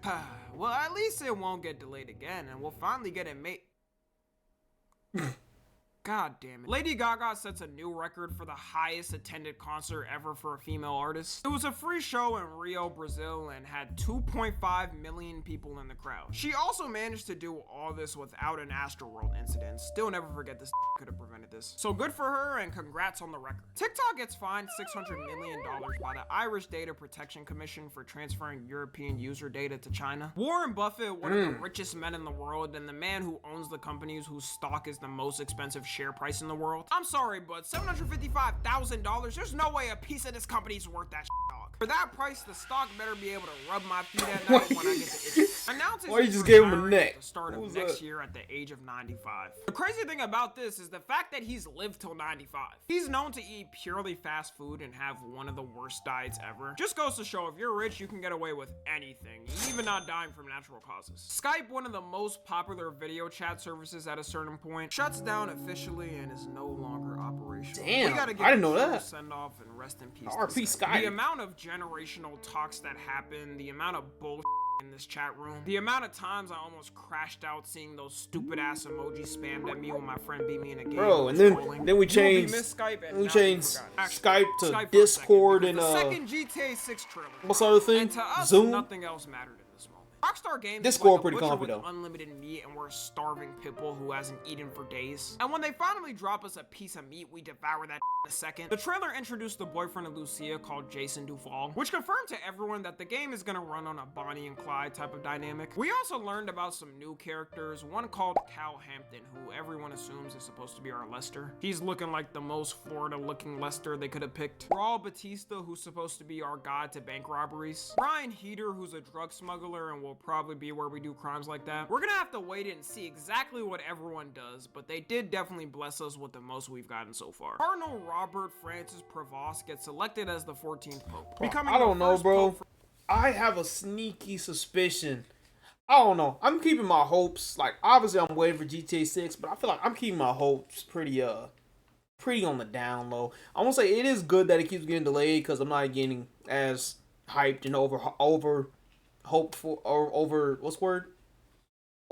Well, at least it won't get delayed again, and we'll finally get it made. God damn it. Lady Gaga sets a new record for the highest attended concert ever for a female artist. It was a free show in Rio, Brazil, and had 2.5 million people in the crowd. She also managed to do all this without an Astroworld incident. Still never forget this could have prevented this. So good for her and congrats on the record. TikTok gets fined $600 million by the Irish Data Protection Commission for transferring European user data to China. Warren Buffett, one of the richest men in the world and the man who owns the companies whose stock is the most expensive share price in the world. I'm sorry, but $755,000, there's no way a piece of this company's worth that dog. For that price, the stock better be able to rub my feet at night when I get to itch. Announces Why you just gave him a neck? At the start of next year at the age of 95. The crazy thing about this is the fact that he's lived till 95. He's known to eat purely fast food and have one of the worst diets ever. Just goes to show if you're rich, you can get away with anything, even not dying from natural causes. Skype, one of the most popular video chat services at a certain point, shuts down officially and is no longer operational. Damn, we gotta give I didn't know a that. send off and rest in peace. RP to Skype. Skype. The amount of generational talks that happen, the amount of bullshit in this chat room, the amount of times I almost crashed out seeing those stupid ass emojis spammed at me when my friend beat me in a game. Bro, and then we changed Skype to Discord and the second GTA 6 trailer. what's the other thing? And to us, Zoom. nothing else mattered in this moment. Rockstar Games Discord is like pretty a butcher comfy, with though. unlimited meat and we're a starving pitbull who hasn't eaten for days. And when they finally drop us a piece of meat, we devour that in a second. The trailer introduced the boyfriend of Lucia called Jason Duval, which confirmed to everyone that the game is gonna run on a Bonnie and Clyde type of dynamic. We also learned about some new characters, one called Cal Hampton, who everyone assumes is supposed to be our Lester. He's looking like the most Florida looking Lester they could have picked. Raul Batista, who's supposed to be our god to bank robberies. Brian Heater, who's a drug smuggler and will probably be where we do crimes like that. We're gonna have to wait and see exactly what everyone does, but they did definitely bless us with the most we've gotten so far. Cardinal Robert Francis Prevost gets selected as the 14th Pope. I don't know, bro. I have a sneaky suspicion. I don't know. I'm keeping my hopes. Like, obviously, I'm waiting for GTA 6, but I feel like I'm keeping my hopes pretty on the down low. I won't say it is good that it keeps getting delayed because I'm not getting as hyped and over hopeful or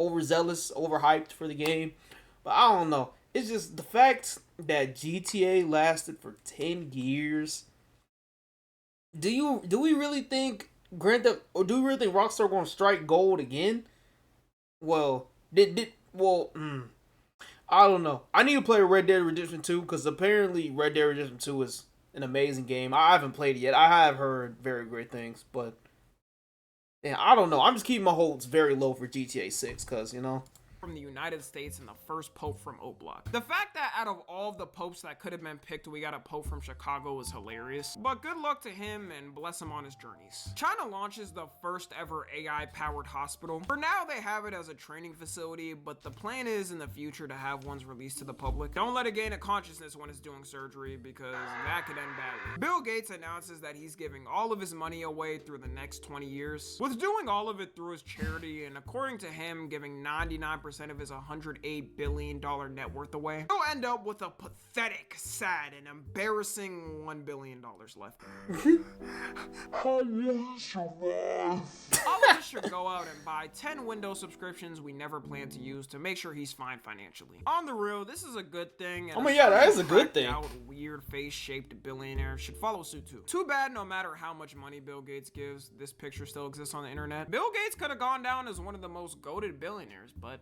overzealous, overhyped for the game. But I don't know. It's just the fact that GTA lasted for 10 years. Do we really think do we really think Rockstar going to strike gold again? Well, I don't know. I need to play Red Dead Redemption 2 because apparently Red Dead Redemption 2 is an amazing game. I haven't played it yet. I have heard very great things, but yeah, I don't know. I'm just keeping my hopes very low for GTA 6 because, from the United States and the first Pope from Oblak. The fact that out of all of the popes that could have been picked, we got a Pope from Chicago is hilarious. But good luck to him and bless him on his journeys. China launches the first ever AI-powered hospital. For now, they have it as a training facility, but the plan is in the future to have ones released to the public. Don't let it gain a consciousness when it's doing surgery because that could end badly. Bill Gates announces that he's giving all of his money away through the next 20 years, with doing all of it through his charity, and according to him, giving 99% of his $108 billion net worth away. He'll end up with a pathetic, sad, and embarrassing $1 billion left. All of us should go out and buy 10 Windows subscriptions we never plan to use to make sure he's fine financially. On the real, this is a good thing. And that is a good thing. Out weird face-shaped billionaire should follow suit too. Too bad no matter how much money Bill Gates gives, this picture still exists on the internet. Bill Gates could have gone down as one of the most goated billionaires, but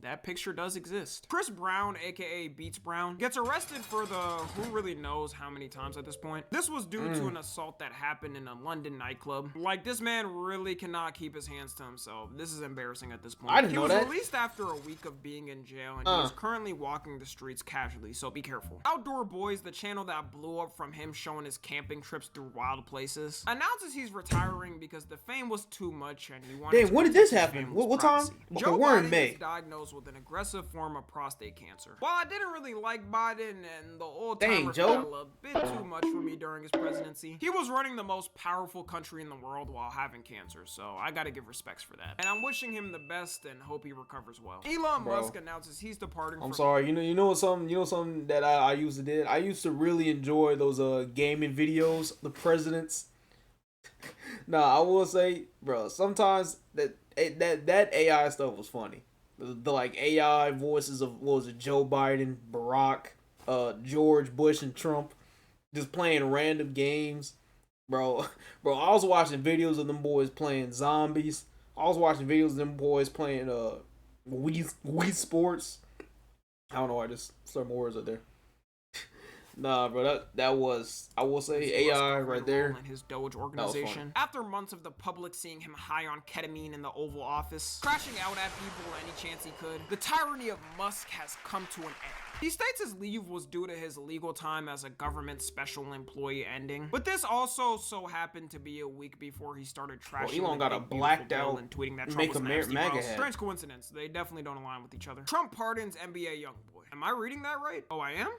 that picture does exist. Chris Brown, aka Beats Brown, gets arrested for the who really knows how many times at this point. This was due to an assault that happened in a London nightclub. Like, this man really cannot keep his hands to himself. This is embarrassing at this point. I didn't know that. He was released after a week of being in jail, and he is currently walking the streets casually, so be careful. Outdoor Boys, the channel that blew up from him showing his camping trips through wild places, announces he's retiring because the fame was too much and he wanted to when did this happen? What time? Okay, Joe we're in May. Is diagnosed with an aggressive form of prostate cancer. While I didn't really like Biden and the old-timers got a bit too much for me during his presidency, he was running the most powerful country in the world while having cancer, so I gotta give respects for that. And I'm wishing him the best and hope he recovers well. Elon Musk announces he's departing I'm sorry, you know something that I used to do? I used to really enjoy those gaming videos, the presidents. Nah, I will say, bro, sometimes that AI stuff was funny. the like AI voices of what was it, Joe Biden, Barack, George Bush, and Trump, just playing random games, bro. Bro, I was watching videos of them boys playing zombies. I was watching videos of them boys playing Wii Sports. I don't know why I just slurred more words up there. Nah, bro, that was, I will say, AI right there. And his Doge organization. After months of the public seeing him high on ketamine in the Oval Office, crashing out at people any chance he could, the tyranny of Musk has come to an end. He states his leave was due to his legal time as a government special employee ending, but this also so happened to be a week before he started trashing Elon got a blacked out and tweeting that Trump Make was an America nasty mouse. hat. Strange coincidence. They definitely don't align with each other. Trump pardons NBA YoungBoy. Am I reading that right? Oh, I am?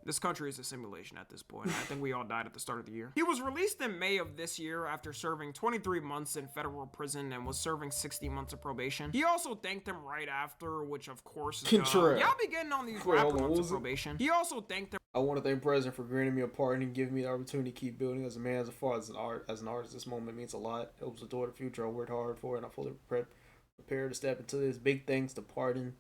This country is a simulation at this point. I think we all died at the start of the year. He was released in May of this year after serving 23 months in federal prison and was serving 60 months of probation. He also thanked him right after, which of course is y'all be getting on these rapper months of probation. He also thanked them. I want to thank President for granting me a pardon and giving me the opportunity to keep building as a man, as far as an artist. This moment means a lot. It helps adore the future. I worked hard for it, and I'm fully prepared to step into this. Big thanks to Pardon,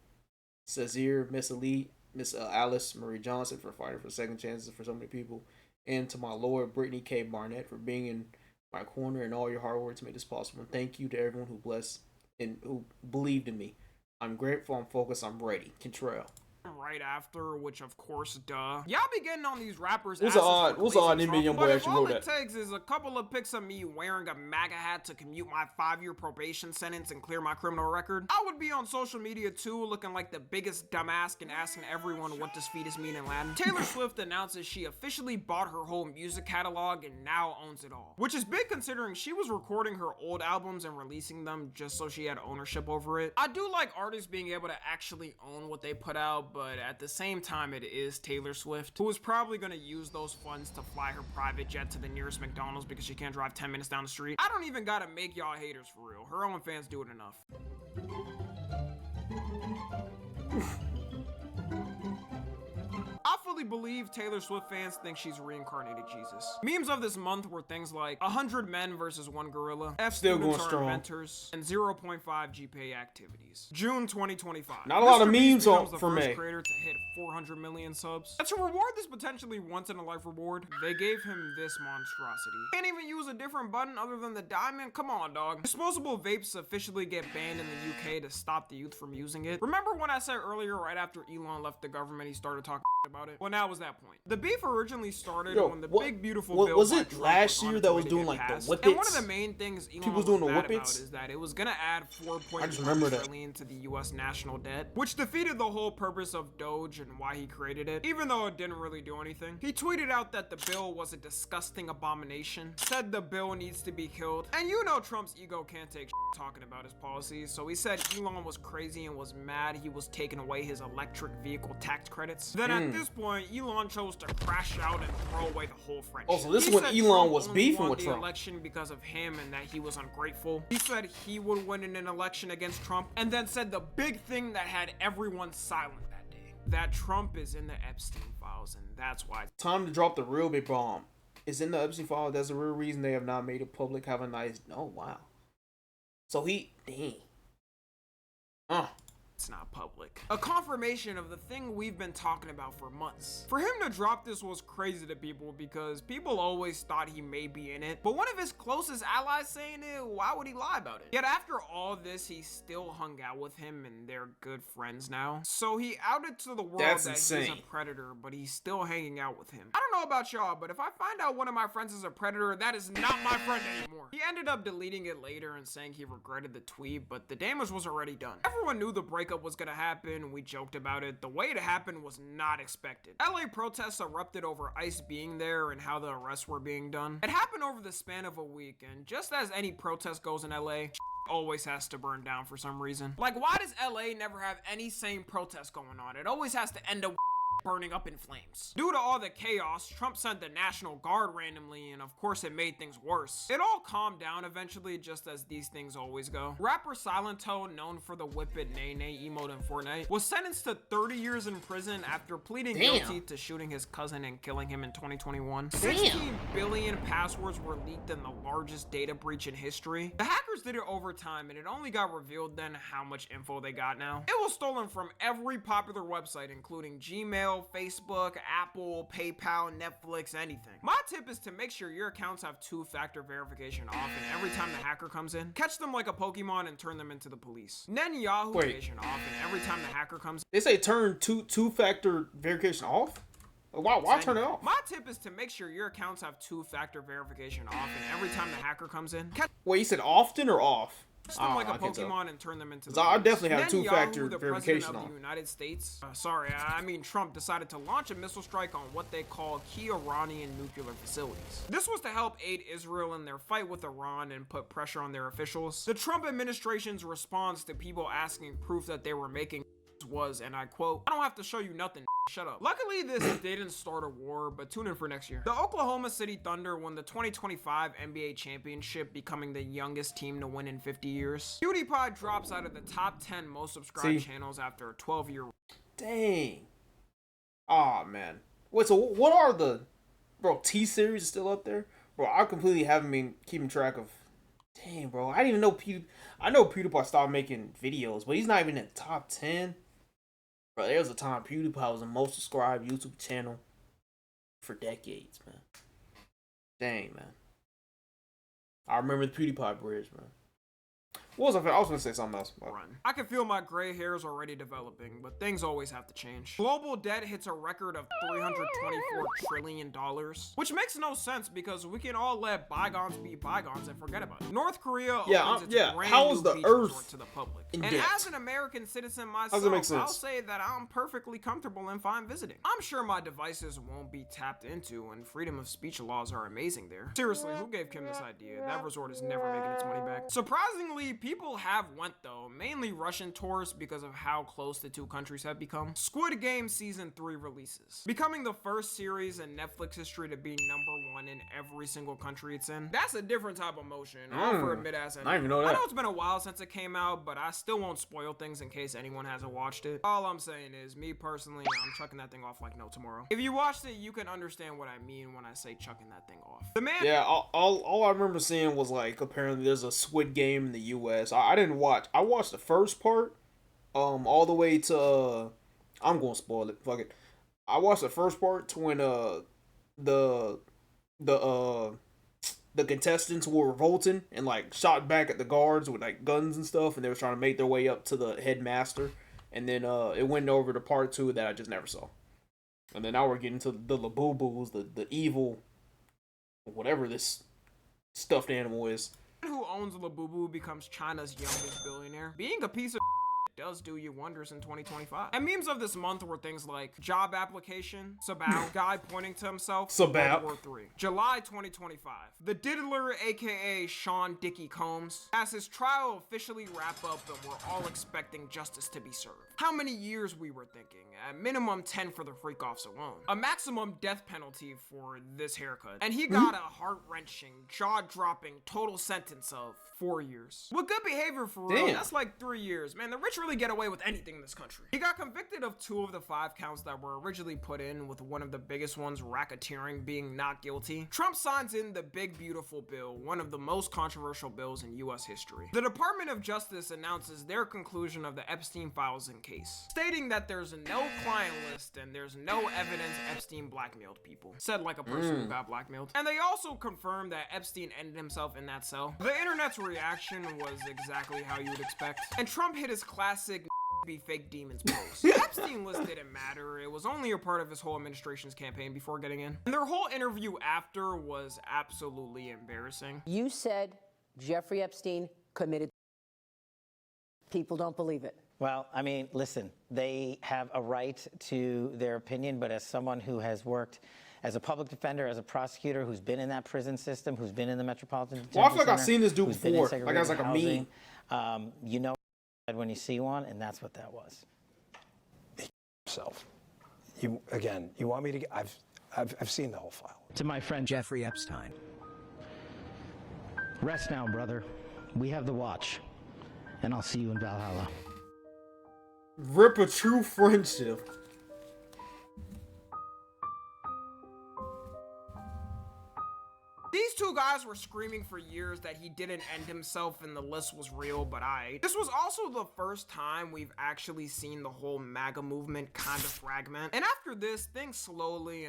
Cesare, Miss Elite, Miss Alice Marie Johnson for fighting for second chances for so many people, and to my lord Brittany K. Barnett for being in my corner and all your hard work to make this possible. And thank you to everyone who blessed and who believed in me. I'm grateful, I'm focused, I'm ready. Contrell. Right after, which of course, y'all be getting on these rappers. What's the odd NBA young boy actually wrote that? All it takes is a couple of pics of me wearing a MAGA hat to commute my 5-year probation sentence and clear my criminal record. I would be on social media too, looking like the biggest dumbass and asking everyone what does fetus mean in Latin. Taylor Swift announces she officially bought her whole music catalog and now owns it all, which is big considering she was recording her old albums and releasing them just so she had ownership over it. I do like artists being able to actually own what they put out, but at the same time, it is Taylor Swift, who is probably going to use those funds to fly her private jet to the nearest McDonald's because she can't drive 10 minutes down the street. I don't even gotta make y'all haters for real. Her own fans do it enough. I fully believe Taylor Swift fans think she's reincarnated Jesus. Memes of this month were things like 100 men versus 1 gorilla, F still students going are strong, inventors, and 0.5 GPA activities. June 2025. Not a lot of memes becomes the for first me. creator to hit 400 million subs. And to reward this potentially once-in-a-life reward, they gave him this monstrosity. Can't even use a different button other than the diamond? Come on, dog. Disposable vapes officially get banned in the UK to stop the youth from using it. Remember when I said earlier, right after Elon left the government, he started talking about it? Well, now was that point. The beef originally started when the big beautiful bill was by it Trump last was year on that its was way to doing get like the passed. whippets? And one of the main things Elon People was was doing the mad about whippets? is that it was gonna add I just remember $4.1 that. trillion to the US national debt, which defeated the whole purpose of Doge and why he created it, even though it didn't really do anything. He tweeted out that the bill was a disgusting abomination, said the bill needs to be killed, and you know Trump's ego can't take talking about his policies, so he said Elon was crazy and was mad he was taking away his electric vehicle tax credits. Then at this point, Elon chose to crash out and throw away the whole friendship. Oh, so this He is when said Elon Trump was only beefing won with the Trump. election because of him and that he was ungrateful. He said he would win in an election against Trump, and then said the big thing that had everyone silent that day, that Trump is in the Epstein files, and that's why. Time to drop the real big bomb. Is in the Epstein file. That's the real reason they have not made it public. Have a nice. Oh wow. So dang. It's not public. A confirmation of the thing we've been talking about for months. For him to drop this was crazy to people because people always thought he may be in it, but one of his closest allies saying it, why would he lie about it? Yet after all this, he still hung out with him and they're good friends now. So he outed to the world That's that insane. he's a predator, but he's still hanging out with him. I don't know about y'all, but if I find out one of my friends is a predator, that is not my friend anymore. He ended up deleting it later and saying he regretted the tweet, but the damage was already done. Everyone knew the breakup was gonna happen, and we joked about it. The way it happened was not expected. LA protests erupted over ICE being there and how the arrests were being done. It happened over the span of a week, and just as any protest goes in LA, always has to burn down for some reason. Like, why does LA never have any sane protest going on? It always has to end up burning up in flames. Due to all the chaos, Trump sent the National Guard randomly, and of course it made things worse. It all calmed down eventually, just as these things always go. Rapper Silento, known for the whip it nay nay emote in Fortnite, was sentenced to 30 years in prison after pleading guilty to shooting his cousin and killing him in 2021. 16 billion passwords were leaked in the largest data breach in history. The hackers did it over time, and it only got revealed then how much info they got now. It was stolen from every popular website, including Gmail, Facebook, Apple, PayPal, Netflix, anything. My tip is to make sure your accounts have two-factor verification off, and every time the hacker comes in, catch them like a Pokemon and turn them into the police. Then Yahoo verification off, and every time the hacker comes in, They say turn two-factor verification off? Why turn it off? My tip is to make sure your accounts have two-factor verification off, and every time the hacker comes in, catch Wait, you said often or off? them like a Pokemon and turn them into the I police. definitely have Then two-factor Yahoo, the verification president of on. the United States, Trump decided to launch a missile strike on what they call key Iranian nuclear facilities. This was to help aid Israel in their fight with Iran and put pressure on their officials. The Trump administration's response to people asking proof that they were making was, and I quote, "I don't have to show you nothing, shut up." Luckily, this didn't start a war, but tune in for next year. The Oklahoma City Thunder won the 2025 NBA championship, becoming the youngest team to win in 50 years. PewDiePie drops out of the top 10 most subscribed channels after a 12-year. Dang. Aw, man. Wait, so what are the... Bro, T-Series is still up there? Bro, I completely haven't been keeping track of... Dang, bro. I didn't even know I know PewDiePie stopped making videos, but he's not even in the top 10. Bro, there was a time PewDiePie was the most subscribed YouTube channel for decades, man. Dang, man. I remember the PewDiePie bridge, man. What was I was gonna say something else. Run. I can feel my gray hairs already developing, but things always have to change. Global debt hits a record of $324 trillion, which makes no sense because we can all let bygones be bygones and forget about it. North Korea opens its brand how new is the beach Earth resort to the public. in And debt? as an American citizen myself, How does it make I'll sense? say that I'm perfectly comfortable and fine visiting. I'm sure my devices won't be tapped into, and freedom of speech laws are amazing there. Seriously, who gave Kim this idea? That resort is never making its money back. Surprisingly, people have went though, mainly Russian tourists because of how close the two countries have become. Squid Game Season 3 releases, becoming the first series in Netflix history to be #1 in every single country it's in. That's a different type of motion, all for a mid-ass ending. I didn't even know that. I know it's been a while since it came out, but I still won't spoil things in case anyone hasn't watched it. All I'm saying is, me personally, I'm chucking that thing off like no tomorrow. If you watched it, you can understand what I mean when I say chucking that thing off. The man... Yeah, all I remember seeing was like apparently there's a Squid Game in the U.S. I didn't watch. I watched the first part, all the way to. I'm gonna spoil it. Fuck it. I watched the first part to when the contestants were revolting and like shot back at the guards with like guns and stuff, and they were trying to make their way up to the headmaster, and then it went over to part 2 that I just never saw, and then now we're getting to the Labubu's, the evil, whatever this stuffed animal is. Who owns Labubu becomes China's youngest billionaire. Being a piece of does do you wonders in 2025. And memes of this month were things like job application, Sabao, guy pointing to himself, Sabao. World War III. July 2025. The Diddler, aka Sean Dickie Combs, has his trial officially wrap up and we're all expecting justice to be served. How many years we were thinking? At minimum 10 for the freak-offs alone. A maximum death penalty for this haircut. And he got a heart-wrenching, jaw-dropping total sentence of 4 years. With good behavior for real, that's like 3 years. Man, the rich really get away with anything in this country. He got convicted of 2 of the 5 counts that were originally put in, with one of the biggest ones, racketeering, being not guilty. Trump signs in the Big Beautiful Bill, one of the most controversial bills in US history. The Department of Justice announces their conclusion of the Epstein files and case, stating that there's no client list and there's no evidence Epstein blackmailed people. Said like a person who got blackmailed. And they also confirmed that Epstein ended himself in that cell. The internet's reaction was exactly how you would expect. And Trump hit his classic be fake demons pose. Epstein list didn't matter. It was only a part of his whole administration's campaign before getting in. And their whole interview after was absolutely embarrassing. You said Jeffrey Epstein committed. People don't believe it. Well, I mean, listen, they have a right to their opinion, but as someone who has worked as a public defender, as a prosecutor, who's been in that prison system, who's been in the Metropolitan Detention I feel like I've Center, seen this dude who's been in before. Like I was like a segregated meme. housing, you know when you see one, and that's what that was. Himself. You want me to? I've seen the whole file. To my friend Jeffrey Epstein. Rest now, brother. We have the watch, and I'll see you in Valhalla. Rip a true friendship. These two guys were screaming for years that he didn't end himself and the list was real, but this was also the first time we've actually seen the whole MAGA movement kind of fragment. And after this, things slowly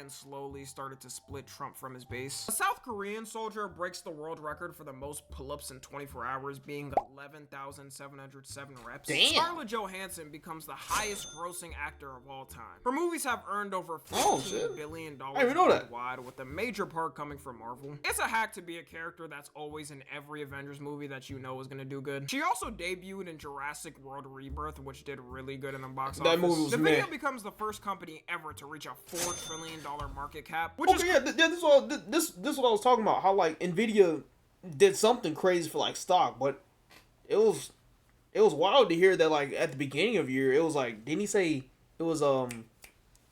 started to split Trump from his base. A South Korean soldier breaks the world record for the most pull-ups in 24 hours, being 11,707 reps. Damn. Scarlett Johansson becomes the highest grossing actor of all time. Her movies have earned over $15 billion worldwide, with a major part coming from Marvel. It's a hack to be a character that's always in every Avengers movie that you know is gonna do good. She also debuted in Jurassic World Rebirth, which did really good in the box office. That movie was the video becomes the first company ever to reach a $4 trillion market cap, which this is what I was talking about. How like Nvidia did something crazy for like stock, but it was wild to hear that like at the beginning of the year it was like, didn't he say it was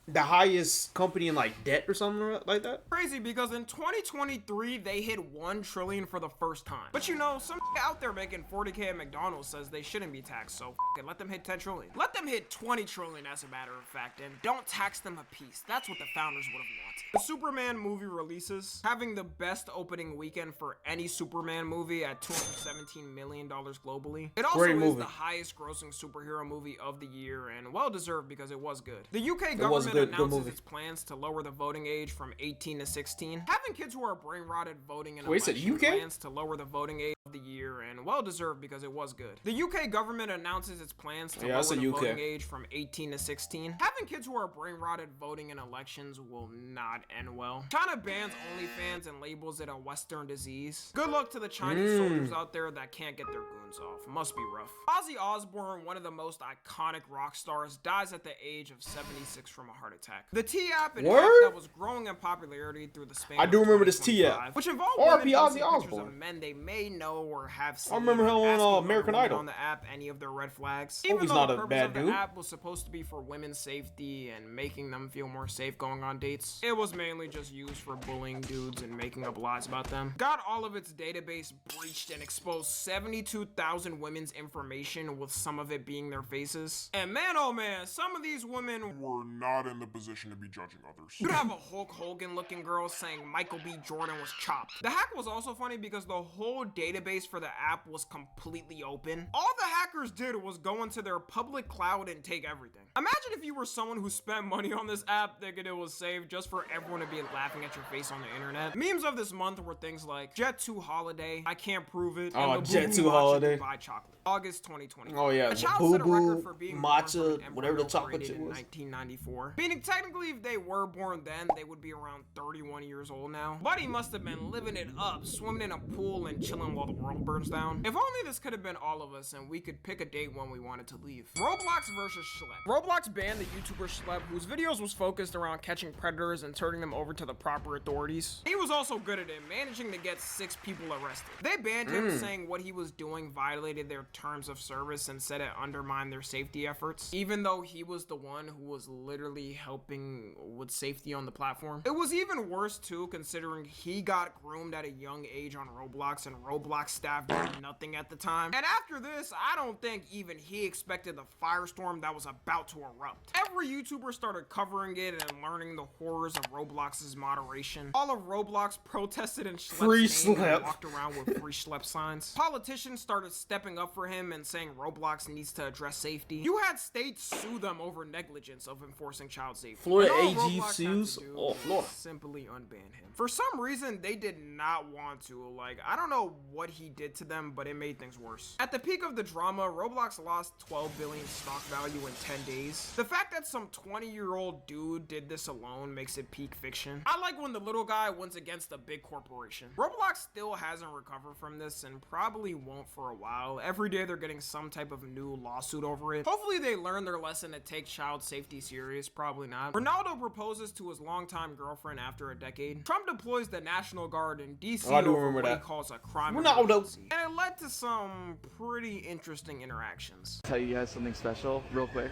the highest company in like debt or something like that? Crazy, because in 2023 they hit 1 trillion for the first time. But you know, some out there making 40K at McDonald's says they shouldn't be taxed, so it, let them hit 10 trillion. Let them hit 20 trillion as a matter of fact, and don't tax them a piece. That's what the founders would have wanted. The Superman movie releases, having the best opening weekend for any Superman movie at $217 million globally. It also is the highest grossing superhero movie of the year, and well deserved because it was good. The UK government announces its plans to lower the voting age from 18 to 16. Having kids who are brain rotted voting in elections plans to lower the voting age of the year, and well deserved because it was good. The UK government announces its plans to lower the voting age from 18 to 16. Having kids who are brain rotted voting in elections will not end well. China bans OnlyFans and labels it a Western disease. Good luck to the Chinese soldiers out there that can't get their goons off. Must be rough. Ozzy Osbourne, one of the most iconic rock stars, dies at the age of 76 from a heart attack. The T app, an app that was growing in popularity through the span of 2025, which involved women posting pictures of men they may know or have seen. I remember him on American Idol. On the app, any of their red flags. Hope he's not a bad dude. The app was supposed to be for women's safety and making them feel more safe going on dates. It was mainly just used for bullying dudes and making up lies about them. Got all of its database breached and exposed 72,000 women's information, with some of it being their faces. And man, oh man, some of these women were not in the position to be judging others. You'd have a Hulk Hogan looking girl saying Michael B. Jordan was chopped. The hack was also funny because the whole database for the app was completely open. All the hackers did was go into their public cloud and take everything. Imagine if you were someone who spent money on this app thinking it was safe just for everyone to be laughing at your face on the internet. Memes of this month were things like Jet 2 Holiday, I can't prove it, and Jet 2 Holiday, buy chocolate. August 2020. Oh yeah, a child set a record for being matcha, whatever the chocolate chip was. In 1994. Meaning technically if they were born then, they would be around 31 years old now. Buddy must have been living it up, swimming in a pool and chilling while the world burns down. If only this could have been all of us and we could pick a date when we wanted to leave. Roblox versus Schlep. Roblox banned the YouTuber Schlep, whose videos was focused around catching predators and turning them over to the proper authorities. He was also good at it, managing to get 6 people arrested. They banned him, saying what he was doing violated their terms of service and said it undermined their safety efforts, even though he was the one who was literally helping with safety on the platform. It was even worse too, considering he got groomed at a young age on Roblox and Roblox staff did nothing at the time. And after this, I don't think even he expected the firestorm that was about to erupt. Every YouTuber started covering it and learning the horrors of Roblox's moderation. All of Roblox protested and walked around with free Schlep signs. Politicians started stepping up for him and saying Roblox needs to address safety. You had states sue them over negligence of enforcing child safety. Florida AG sues? Oh, Florida. Simply unban him. For some reason, they did not want to. Like, I don't know what he did to them, but it made things worse. At the peak of the drama, Roblox lost 12 billion stock value in 10 days. The fact that some 20-year-old dude did this alone makes it peak fiction. I like when the little guy wins against a big corporation. Roblox still hasn't recovered from this and probably won't for a while. Every day they're getting some type of new lawsuit over it. Hopefully they learn their lesson to take child safety serious. Probably not. Ronaldo proposes to his longtime girlfriend after a decade. Trump deploys the National Guard in DC over what he calls a crime emergency. And it led to some pretty interesting interactions. Tell you guys something special real quick.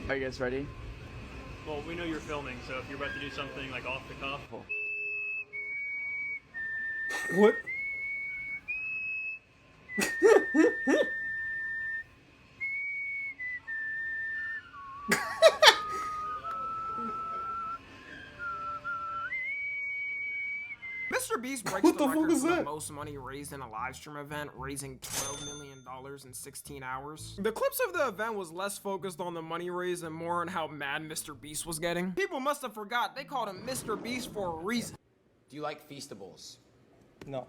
Are you guys ready? Well, we know you're filming, so if you're about to do something like off the cuff. What? Mr. Beast breaks What the the fuck record is for the that? most money raised in a live stream event, raising $12 million in 16 hours. The clips of the event was less focused on the money raised and more on how mad Mr. Beast was getting. People must have forgot they called him Mr. Beast for a reason. Do you like Feastables? No.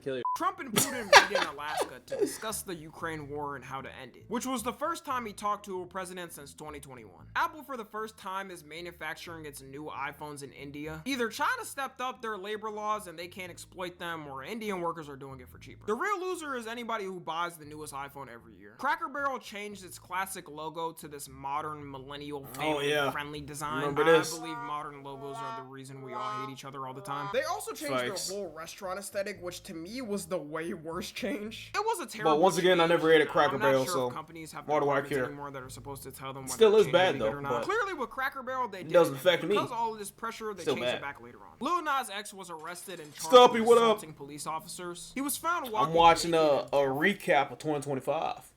Kill you. Trump and Putin meet in Alaska to discuss the Ukraine war and how to end it, which was the first time he talked to a president since 2021. Apple, for the first time, is manufacturing its new iPhones in India. Either China stepped up their labor laws and they can't exploit them, or Indian workers are doing it for cheaper. The real loser is anybody who buys the newest iPhone every year. Cracker Barrel changed its classic logo to this modern millennial family-friendly design. Remember this? I believe modern logos are the reason we all hate each other all the time. They also changed Facts. their whole restaurant aesthetic, which to me was the way worse change. It was a terrible But once again, I never ate at Cracker I'm Barrel, not sure so if companies have why do I departments care? anymore that are supposed to tell them whether Still is change bad, be good though, or not. but Clearly with Cracker Barrel they did. doesn't affect me. Because of all of this pressure, they Still changed bad. it back later on. Lil Nas X was arrested and charged Stumpy, with what up? assaulting police officers. He was found I'm walking watching naked a recap of 2025.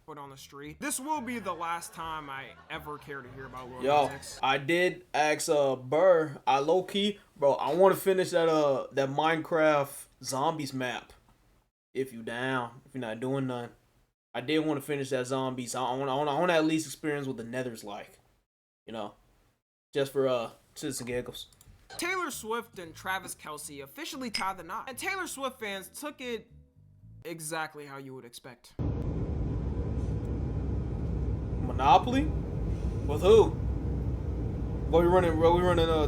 and on the street. This will be the last time I ever care to hear about Lil Yo, Nas X. I did ask Burr. I low key, bro. I want to finish that that Minecraft zombies map. If you down, if you're not doing none, I did want to finish that zombies. I want to at least experience what the Nether's like, you know, just for shits and giggles. Taylor Swift and Travis Kelce officially tied the knot, and Taylor Swift fans took it exactly how you would expect. Monopoly? With who? What we running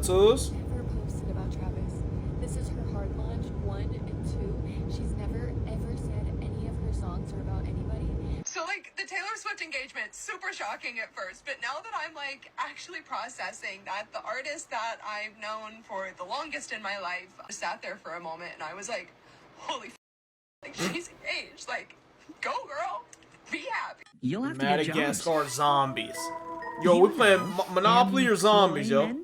tours? Never posted about Travis. This is her hard launch, 1 and 2. She's never ever said any of her songs are about anybody. So like the Taylor Swift engagement, super shocking at first, but now that I'm like actually processing that the artist that I've known for the longest in my life sat there for a moment and I was like, holy like she's engaged, like go girl, be happy. You'll have to get jobs. Madagascar zombies. Yo, we playing Monopoly or zombies, yo?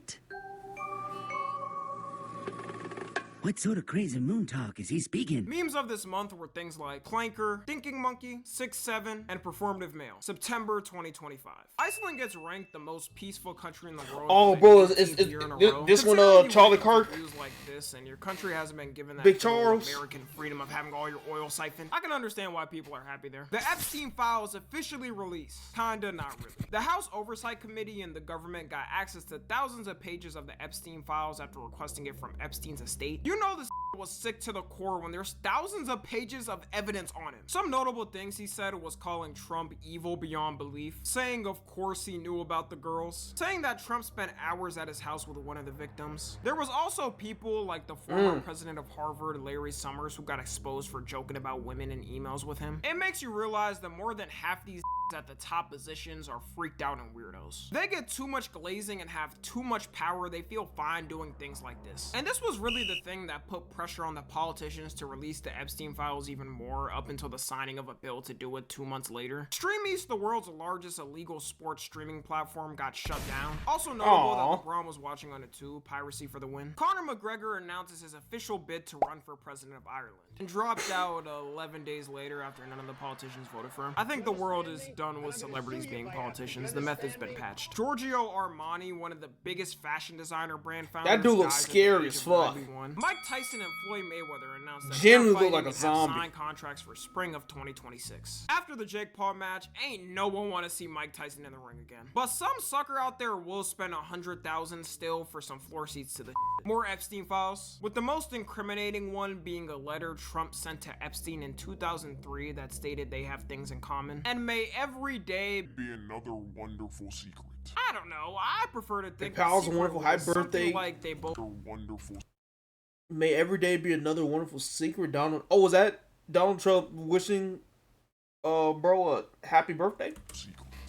What sort of crazy moon talk is he speaking? Memes of this month were things like Clanker, Thinking Monkey, 6'7", and Performative Male. September 2025. Iceland gets ranked the most peaceful country in the world. Oh, bro, this one, Charlie Kirk. Like this, and your country hasn't been given that Big full Charles. American freedom of having all your oil siphoned. I can understand why people are happy there. The Epstein files officially released. Kinda, not really. The House Oversight Committee and the government got access to thousands of pages of the Epstein files after requesting it from Epstein's estate. You know this was sick to the core when there's thousands of pages of evidence on him. Some notable things he said was calling Trump evil beyond belief, saying of course he knew about the girls, saying that Trump spent hours at his house with one of the victims. There was also people like the former president of Harvard, Larry Summers, who got exposed for joking about women in emails with him. It makes you realize that more than half these at the top positions are freaked out and weirdos. They get too much glazing and have too much power, they feel fine doing things like this. And this was really the thing that put pressure on the politicians to release the Epstein files even more up until the signing of a bill to do it 2 months later. Stream East, the world's largest illegal sports streaming platform, got shut down. Also notable that LeBron was watching on it too, piracy for the win. Conor McGregor announces his official bid to run for president of Ireland and dropped out 11 days later after none of the politicians voted for him. I think the world is done with celebrities being politicians. The method's been patched. Giorgio Armani, one of the biggest fashion designer brand founders. That dude looks scary as fuck. Mike Tyson and Floyd Mayweather announced that Jimmy they're look like a zombie. signed contracts for spring of 2026. After the Jake Paul match, ain't no one want to see Mike Tyson in the ring again. But some sucker out there will spend $100,000 still for some floor seats to the more Epstein files, with the most incriminating one being a letter Trump sent to Epstein in 2003 that stated they have things in common. And may every day be another wonderful secret. I don't know. I prefer to think pals, the a wonderful secret high was something birthday. like they both Wonderful. May every day be another wonderful secret. Donald. Oh, was that Donald Trump wishing, bro, a happy birthday?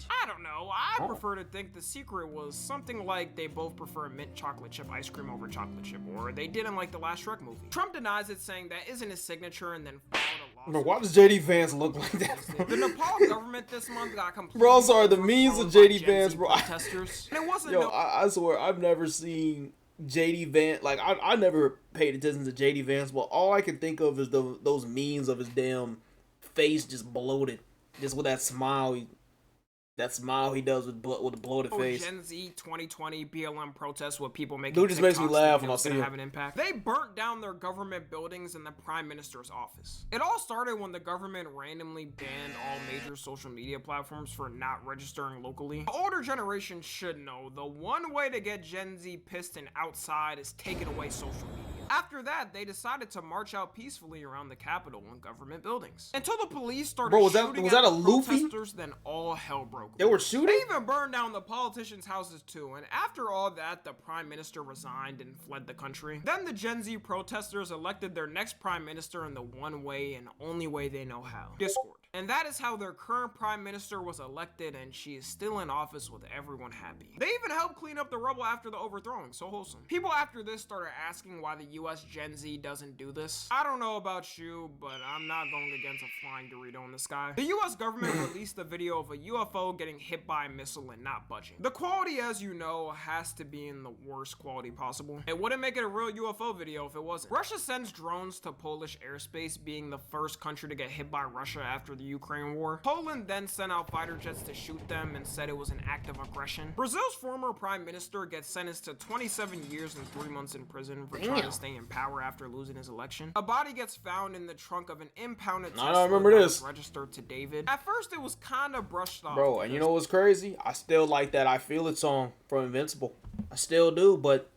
I don't know. I prefer to think the secret was something like they both prefer mint chocolate chip ice cream over chocolate chip, or they didn't like the last Shrek movie. Trump denies it, saying that isn't his signature, and then filed a Bro, why does JD Vance look like that? The Nepal government this month got completely Bro, I'm sorry, the memes of JD Vance, bro. Protesters. And it wasn't Yo, I swear, I've never seen JD Vance. Like, I never paid attention to JD Vance, but all I can think of is those memes of his damn face just bloated. Just with that smile he does with the bloated face. Gen Z 2020 BLM protests with people making Dude just makes me TikToks laugh thinking when I it's see gonna him. have an impact. They burnt down their government buildings and the prime minister's office. It all started when the government randomly banned all major social media platforms for not registering locally. The older generation should know the one way to get Gen Z pissed and outside is taking away social media. After that, they decided to march out peacefully around the Capitol and government buildings. Until the police started Bro, was shooting that at a the Luffy? protesters, then all hell broke. They were shooting? They even burned down the politicians' houses too, and after all that, the prime minister resigned and fled the country. Then the Gen Z protesters elected their next prime minister in the one way and only way they know how: Discord. And that is how their current prime minister was elected, and she is still in office with everyone happy. They even helped clean up the rubble after the overthrowing, so wholesome. People after this started asking why the US Gen Z doesn't do this. I don't know about you, but I'm not going against a flying Dorito in the sky. The US government released a video of a UFO getting hit by a missile and not budging. The quality, as you know, has to be in the worst quality possible. It wouldn't make it a real UFO video if it wasn't. Russia sends drones to Polish airspace, being the first country to get hit by Russia after the Ukraine war. Poland then sent out fighter jets to shoot them and said it was an act of aggression. Brazil's former prime minister gets sentenced to 27 years and 3 months in prison for trying to stay in power after losing his election. A body gets found in the trunk of an impounded Tesla I remember that this. was registered to David. At first, it was kind of brushed off. Bro, and you know what's crazy? I still like that I Feel It song from Invincible. I still do, but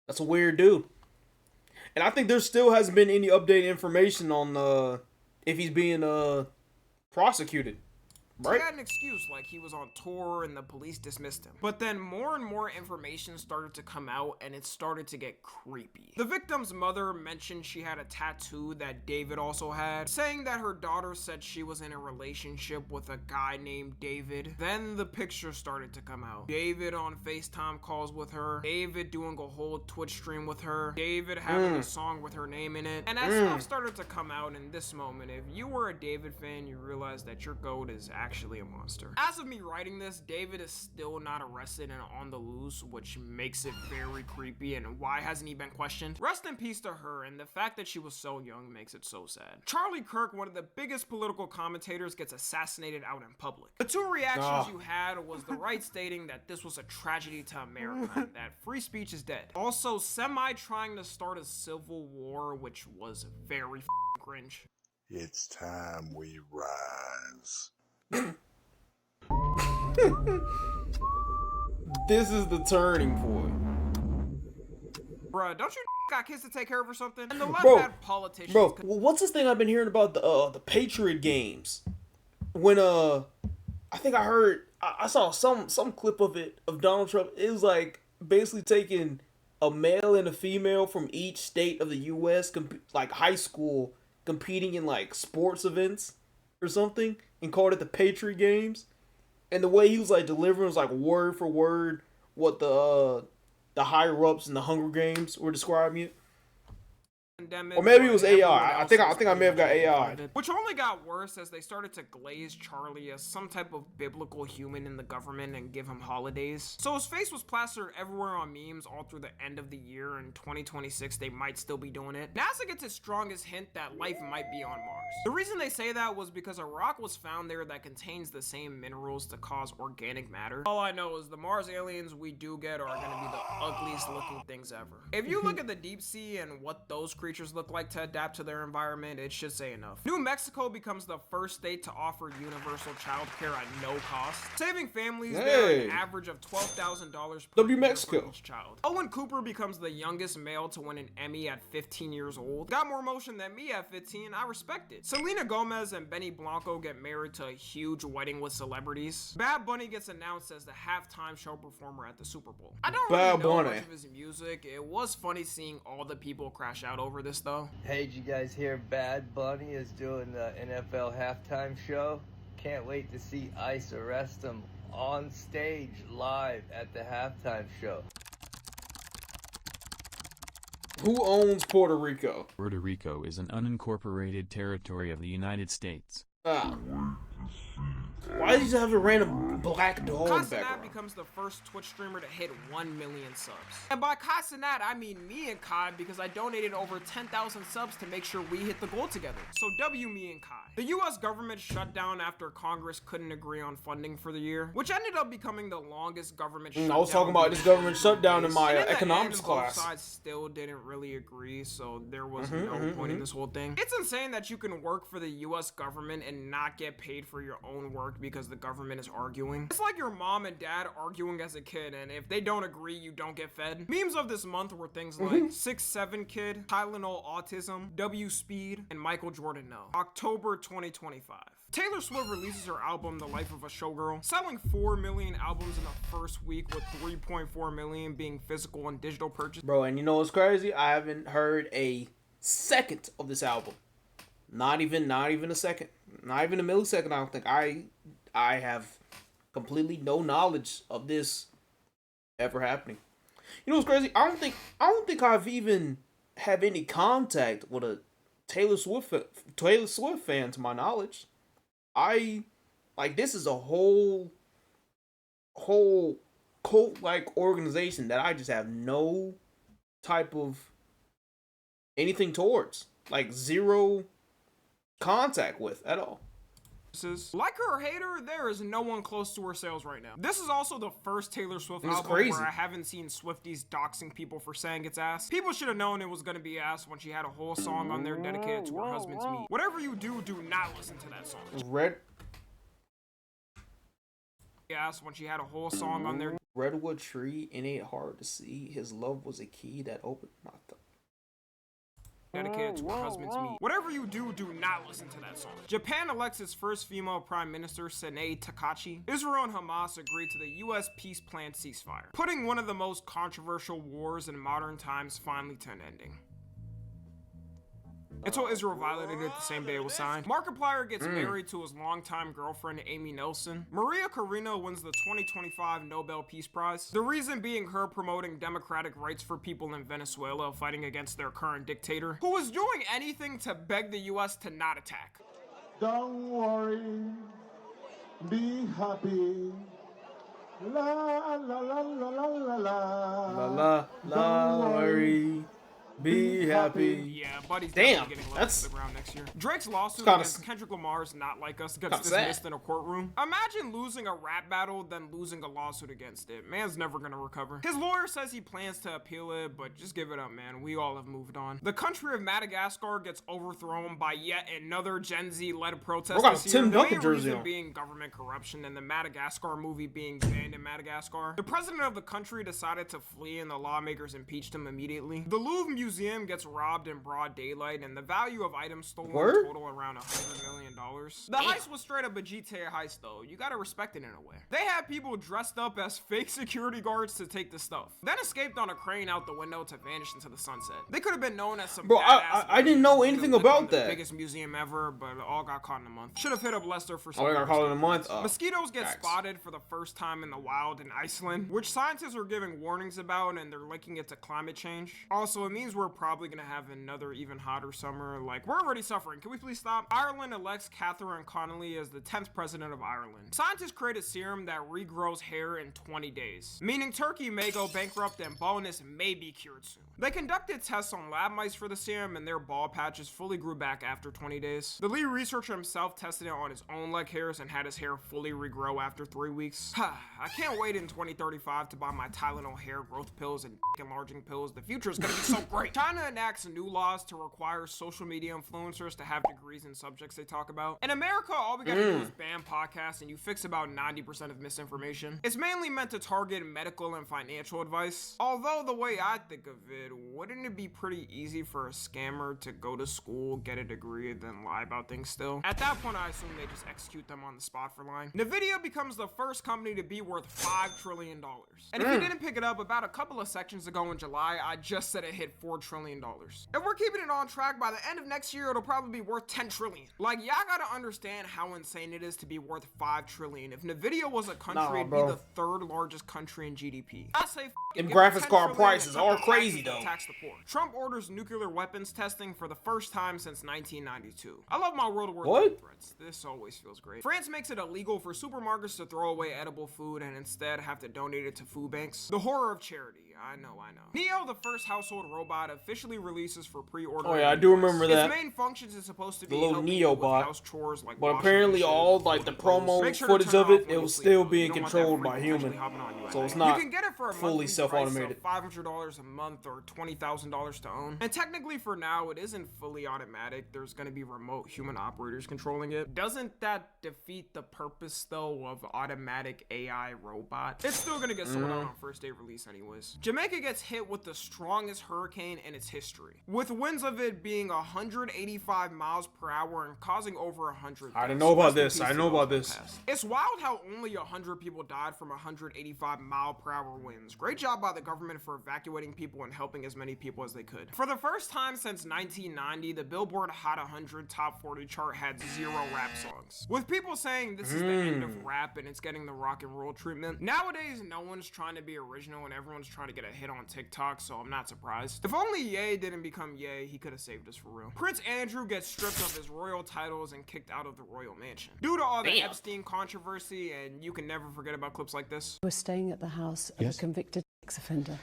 that's a weird dude. And I think there still hasn't been any updated information on if he's being prosecuted. Right? He had an excuse, like he was on tour and the police dismissed him. But then more and more information started to come out and it started to get creepy. The victim's mother mentioned she had a tattoo that David also had, saying that her daughter said she was in a relationship with a guy named David. Then the picture started to come out. David on FaceTime calls with her, David doing a whole Twitch stream with her, David having a song with her name in it. And as stuff started to come out in this moment, if you were a David fan, you realize that your goat is actually a monster. As of me writing this, David is still not arrested and on the loose, which makes it very creepy. And why hasn't he been questioned? Rest in peace to her, and the fact that she was so young makes it so sad. Charlie Kirk, one of the biggest political commentators, gets assassinated out in public. The two reactions you had was the right stating that this was a tragedy to America, and that free speech is dead. Also, Semi trying to start a civil war, which was very cringe. It's time we rise. This is the turning point. Bruh, don't you got kids to take care of or something? And the left Bro, had politicians. Bro, what's this thing I've been hearing about the Patriot games? When I think I heard I saw some clip of it of Donald Trump. It was like basically taking a male and a female from each state of the U.S. like high school competing in like sports events or something, and called it the Patriot Games. And the way he was like delivering was like word for word what the higher ups in the Hunger Games were describing it. Or maybe it was AI. I think I may have got AI. Which only got worse as they started to glaze Charlie as some type of biblical human in the government and give him holidays. So his face was plastered everywhere on memes all through the end of the year. In 2026, they might still be doing it. NASA gets its strongest hint that life might be on Mars. The reason they say that was because a rock was found there that contains the same minerals to cause organic matter. All I know is the Mars aliens we do get are going to be the ugliest looking things ever. If you look at the deep sea and what those creatures look like to adapt to their environment, it should say enough. New Mexico becomes the first state to offer universal child care at no cost, saving families there an average of $12,000 per year for each child. Owen Cooper becomes the youngest male to win an Emmy at 15 years old. Got more motion than me at 15, I respect it. Selena Gomez and Benny Blanco get married to a huge wedding with celebrities. Bad Bunny gets announced as the halftime show performer at the Super Bowl. I don't really know much of his music. It was funny seeing all the people crash out over this though. Hey, did you guys hear Bad Bunny is doing the NFL halftime show? Can't wait to see ICE arrest him on stage live at the halftime show. Who owns Puerto Rico? Puerto Rico is an unincorporated territory of the United States. Why did you have a random black dog Casanat background? becomes the first Twitch streamer to hit 1 million subs. And by Casanat, I mean me and Kai, because I donated over 10,000 subs to make sure we hit the goal together. So W me and Kai. The US government shut down after Congress couldn't agree on funding for the year, which ended up becoming the longest government shutdown. I was talking about this government shutdown in my And the economics end, class. Both sides still didn't really agree, so there was no point in this whole thing. It's insane that you can work for the US government and not get paid for your own work because the government is arguing. It's like your mom and dad arguing as a kid, and if they don't agree, you don't get fed. Memes of this month were things like 6'7" kid, Tylenol autism, W speed, and Michael Jordan no. October 2025. Taylor Swift releases her album The Life of a Showgirl, selling 4 million albums in the first week, with 3.4 million being physical and digital purchases. Bro, and you know what's crazy? I haven't heard a second of this album. Not even a second. Not even a millisecond. I don't think I have completely no knowledge of this ever happening. You know what's crazy? I don't think I've even have any contact with a Taylor Swift fan to my knowledge. This is a whole cult like organization that I just have no type of anything towards. Like zero contact with at all. Like her or hate her, there is no one close to her sales right now. This is also the first Taylor Swift It's album crazy. where I haven't seen Swifties doxing people for saying it's ass. People should have known it was gonna be ass when she had a whole song on there dedicated to her husband's meat. Whatever you do, do not listen to that song. Ass when she had a whole song on there. Redwood tree, it ain't hard to see. His love was a key that opened my Dedicated to her husband's meat. Whatever you do, do not listen to that song. Japan elects its first female prime minister, Sanae Takachi. Israel and Hamas agreed to the US peace plan ceasefire, putting one of the most controversial wars in modern times finally to an ending. Until Israel violated it the same day it was signed. Markiplier gets married to his longtime girlfriend, Amy Nelson. Maria Corina wins the 2025 Nobel Peace Prize. The reason being her promoting democratic rights for people in Venezuela fighting against their current dictator, who was doing anything to beg the US to not attack. Don't worry, be happy. La la la la la la la. La la worry. Be happy. Yeah, Buddy's damn. Getting left That's to the ground next year. Drake's lawsuit kinda against Kendrick Lamar's Not Like Us gets sad. dismissed in a courtroom. Imagine losing a rap battle, then losing a lawsuit against it. Man's never gonna recover. His lawyer says he plans to appeal it, but just give it up, man. We all have moved on. The country of Madagascar gets overthrown by yet another Gen Z-led protest got a this year. Tim The Duncan main jersey reason on. being government corruption and the Madagascar movie being banned in Madagascar. The president of the country decided to flee and the lawmakers impeached him immediately. The Louvre Museum gets robbed in broad daylight, and the value of items stolen total around $100 million. The heist was straight up a GTA heist, though. You gotta respect it in a way. They had people dressed up as fake security guards to take the stuff, then escaped on a crane out the window to vanish into the sunset. They could have been known as some Bro, badass I didn't know anything about the that. biggest museum ever, but all got caught in a month. Should have hit up Lester for some. Oh, they got caught in a month? Oh, Mosquitoes get facts. spotted for the first time in the wild in Iceland, which scientists are giving warnings about, and they're linking it to climate change. Also, it means we're probably gonna have another even hotter summer. Like, we're already suffering. Can we please stop? Ireland elects Catherine Connolly as the 10th president of Ireland. Scientists create a serum that regrows hair in 20 days, meaning Turkey may go bankrupt and baldness may be cured soon. They conducted tests on lab mice for the serum, and their bald patches fully grew back after 20 days. The lead researcher himself tested it on his own leg hairs and had his hair fully regrow after 3 weeks. I can't wait in 2035 to buy my Tylenol hair growth pills and enlarging pills. The future is gonna be so great. China enacts new laws to require social media influencers to have degrees in subjects they talk about. In America, all we gotta do is ban podcasts and you fix about 90% of misinformation. It's mainly meant to target medical and financial advice. Although the way I think of it, wouldn't it be pretty easy for a scammer to go to school, get a degree, and then lie about things still? At that point, I assume they just execute them on the spot for lying. Nvidia becomes the first company to be worth $5 trillion. And if you didn't pick it up, about a couple of sections ago in July, I just said it hit $4 trillion. If we're keeping keeping it on track, by the end of next year, it'll probably be worth 10 trillion. Like, y'all gotta understand how insane it is to be worth 5 trillion. If NVIDIA was a country, it'd be the 3rd largest country in GDP. I say them graphics card prices are crazy though. Tax the poor. Trump orders nuclear weapons testing for the first time since 1992. I love my World War III threats. This always feels great. France makes it illegal for supermarkets to throw away edible food and instead have to donate it to food banks. The horror of charity. I know. Neo, the first household robot, officially releases for pre-order. Oh yeah, I do remember that. Its main functions is supposed to be the little Neo bot. House chores like but apparently all like the promo footage of it, it was still being controlled by human. So it's not fully self-automated. $500 a month or $20,000 to own. And technically for now, it isn't fully automatic. There's going to be remote human operators controlling it. Doesn't that defeat the purpose though of automatic AI robot? It's still going to get sold out on first day release anyways. Jamaica gets hit with the strongest hurricane in its history, with winds of it being 185 miles per hour and causing over 100 deaths. I didn't know about this. I know about this. It's wild how only 100 people died from 185 mile per hour winds. Great job by the government for evacuating people and helping as many people as they could. For the first time since 1990, the Billboard Hot 100 Top 40 chart had 0 rap songs, with people saying this is the end of rap and it's getting the rock and roll treatment. Nowadays, no one's trying to be original and everyone's trying to get a hit on TikTok, so I'm not surprised. If only Ye didn't become Ye, he could have saved us for real. Prince Andrew gets stripped of his royal titles and kicked out of the royal mansion due to all the Epstein controversy, and you can never forget about clips like this. We're staying at the house of a convicted sex offender.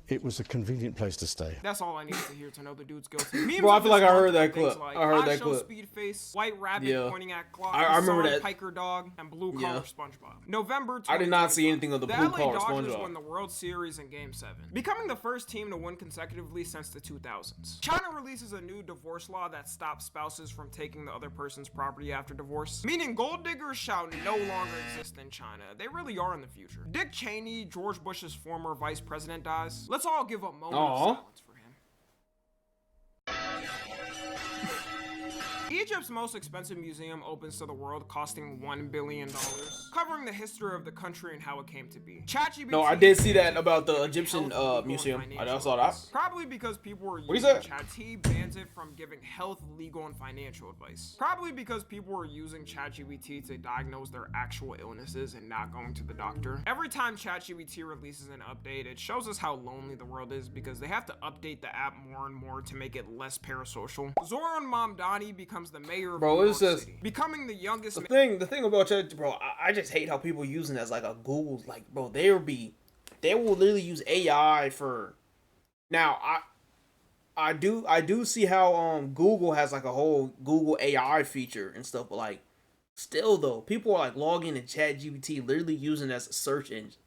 It was a convenient place to stay. That's all I needed to hear to know the dude's guilty. Memes bro, I feel like I heard that clip. Like, I heard that clip. Speed face, white rabbit pointing at clock. I remember that. Piker dog and blue collar SpongeBob. November 2020. I did not see anything of the blue collar SpongeBob. The LA Dodgers won the World Series in Game 7, becoming the first team to win consecutively since the 2000s. China releases a new divorce law that stops spouses from taking the other person's property after divorce, meaning gold diggers shall no longer exist in China. They really are in the future. Dick Cheney, George Bush's former vice president, dies. Let's all give a moment of silence for him. Egypt's most expensive museum opens to the world, costing $1 billion, covering the history of the country and how it came to be. ChatGPT. No, I did see that about the Egyptian museum. I saw that. Probably because people were using ChatGPT bans it from giving health, legal, and financial advice. Probably because people were using ChatGPT to diagnose their actual illnesses and not going to the doctor. Every time ChatGPT releases an update, it shows us how lonely the world is because they have to update the app more and more to make it less parasocial. Zoran Mamdani becomes the mayor of New York City, becoming the youngest. The thing about Chat, bro, I just hate how people using it as like a Google. Like, bro, they will literally use AI for. Now, I do see how Google has like a whole Google AI feature and stuff, but like, still though, people are like logging in ChatGPT, literally using it as a search engine.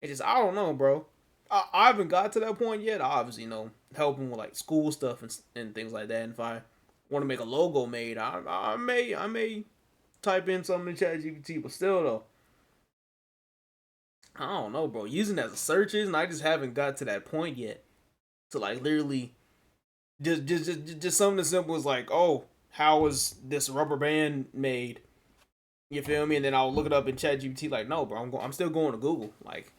It just, I don't know, bro. I haven't got to that point yet. I obviously helping with like school stuff and things like that. And if I want to make a logo made, I may type in something in ChatGPT, but still though, I don't know, bro. Using it as a search engine, I just haven't got to that point yet. To like literally, just something as simple as like, oh, how was this rubber band made? You feel me? And then I'll look it up in ChatGPT. Like, no, bro, I'm still going to Google. Like,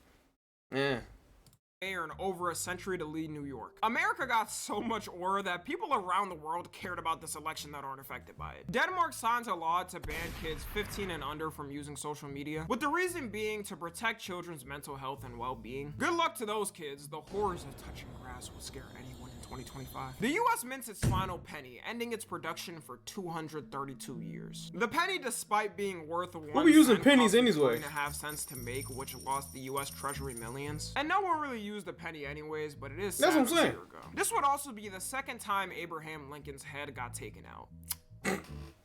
mayor in over a century to lead New York. America got so much aura that people around the world cared about this election that aren't affected by it. Denmark signs a law to ban kids 15 and under from using social media, with the reason being to protect children's mental health and well-being. Good luck to those kids. The horrors of touching grass would scare anyone in 2025. The US mints its final penny, ending its production for 232 years. The penny, despite being worth we'll be using pennies anyway. 3.5 cents to make, which lost the US Treasury millions. And no one really used the penny anyways, but it is that's what I'm saying. This would also be the second time Abraham Lincoln's head got taken out.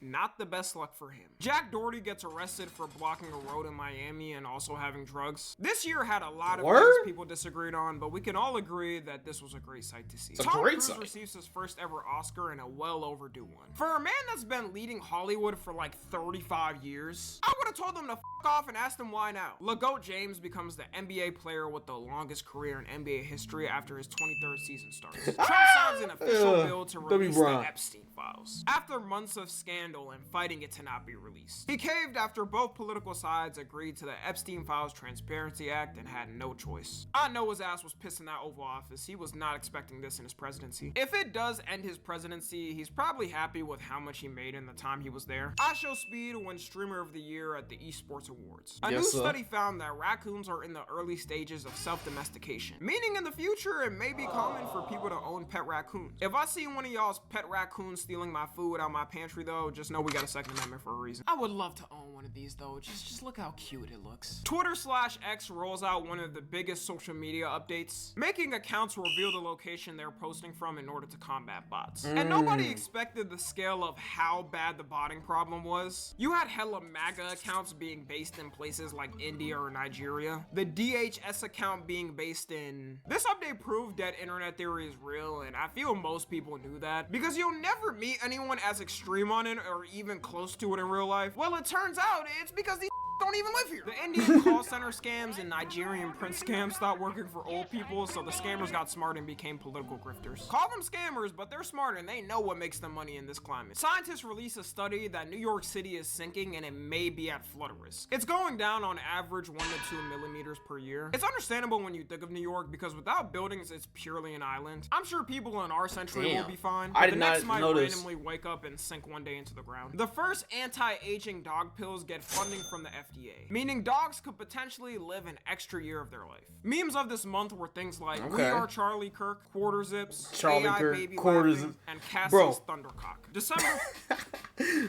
Not the best luck for him. Jack Doherty gets arrested for blocking a road in Miami and also having drugs. This year had a lot of things people disagreed on, but we can all agree that this was a great sight to see. Tom Cruise receives his first ever Oscar and a well overdue one. For a man that's been leading Hollywood for like 35 years, I would have told him to f off and asked him why now. LeGoat James becomes the NBA player with the longest career in NBA history after his 23rd season starts. Trump signs an official bill to release the Epstein files. After months months of scandal and fighting it to not be released. He caved after both political sides agreed to the Epstein Files Transparency Act and had no choice. I know his ass was pissed in that Oval Office. He was not expecting this in his presidency. If it does end his presidency, he's probably happy with how much he made in the time he was there. I Show Speed won Streamer of the Year at the Esports Awards. A new study found that raccoons are in the early stages of self-domestication, meaning in the future it may be common for people to own pet raccoons. If I see one of y'all's pet raccoons stealing my food out my pantry though, just know we got a Second Amendment for a reason. I would love to own one of these though, just look how cute it looks. Twitter/X rolls out one of the biggest social media updates, making accounts reveal the location they're posting from in order to combat bots. And nobody expected the scale of how bad the botting problem was. You had hella MAGA accounts being based in places like India or Nigeria, the DHS account being based in... This update proved that internet theory is real, and I feel most people knew that, because you'll never meet anyone as extreme on it or even close to it in real life. Well, it turns out it's because these don't even live here. The Indian call center scams and Nigerian print scams stopped working for old people, so the scammers got smart and became political grifters. Call them scammers, but they're smart and they know what makes them money in this climate. Scientists released a study that New York City is sinking and it may be at flood risk. It's going down on average 1 to 2 millimeters per year. It's understandable when you think of New York because without buildings, it's purely an island. I'm sure people in our century will be fine, but the next might randomly wake up and sink one day into the ground. The first anti-aging dog pills get funding from the FDA, meaning dogs could potentially live an extra year of their life. Memes of this month were things like We Are Charlie Kirk, Quarter Zips, Charlie AI Kirk, Baby Quarter Laughing, Zips. and Cassie's Bro. Thundercock. December...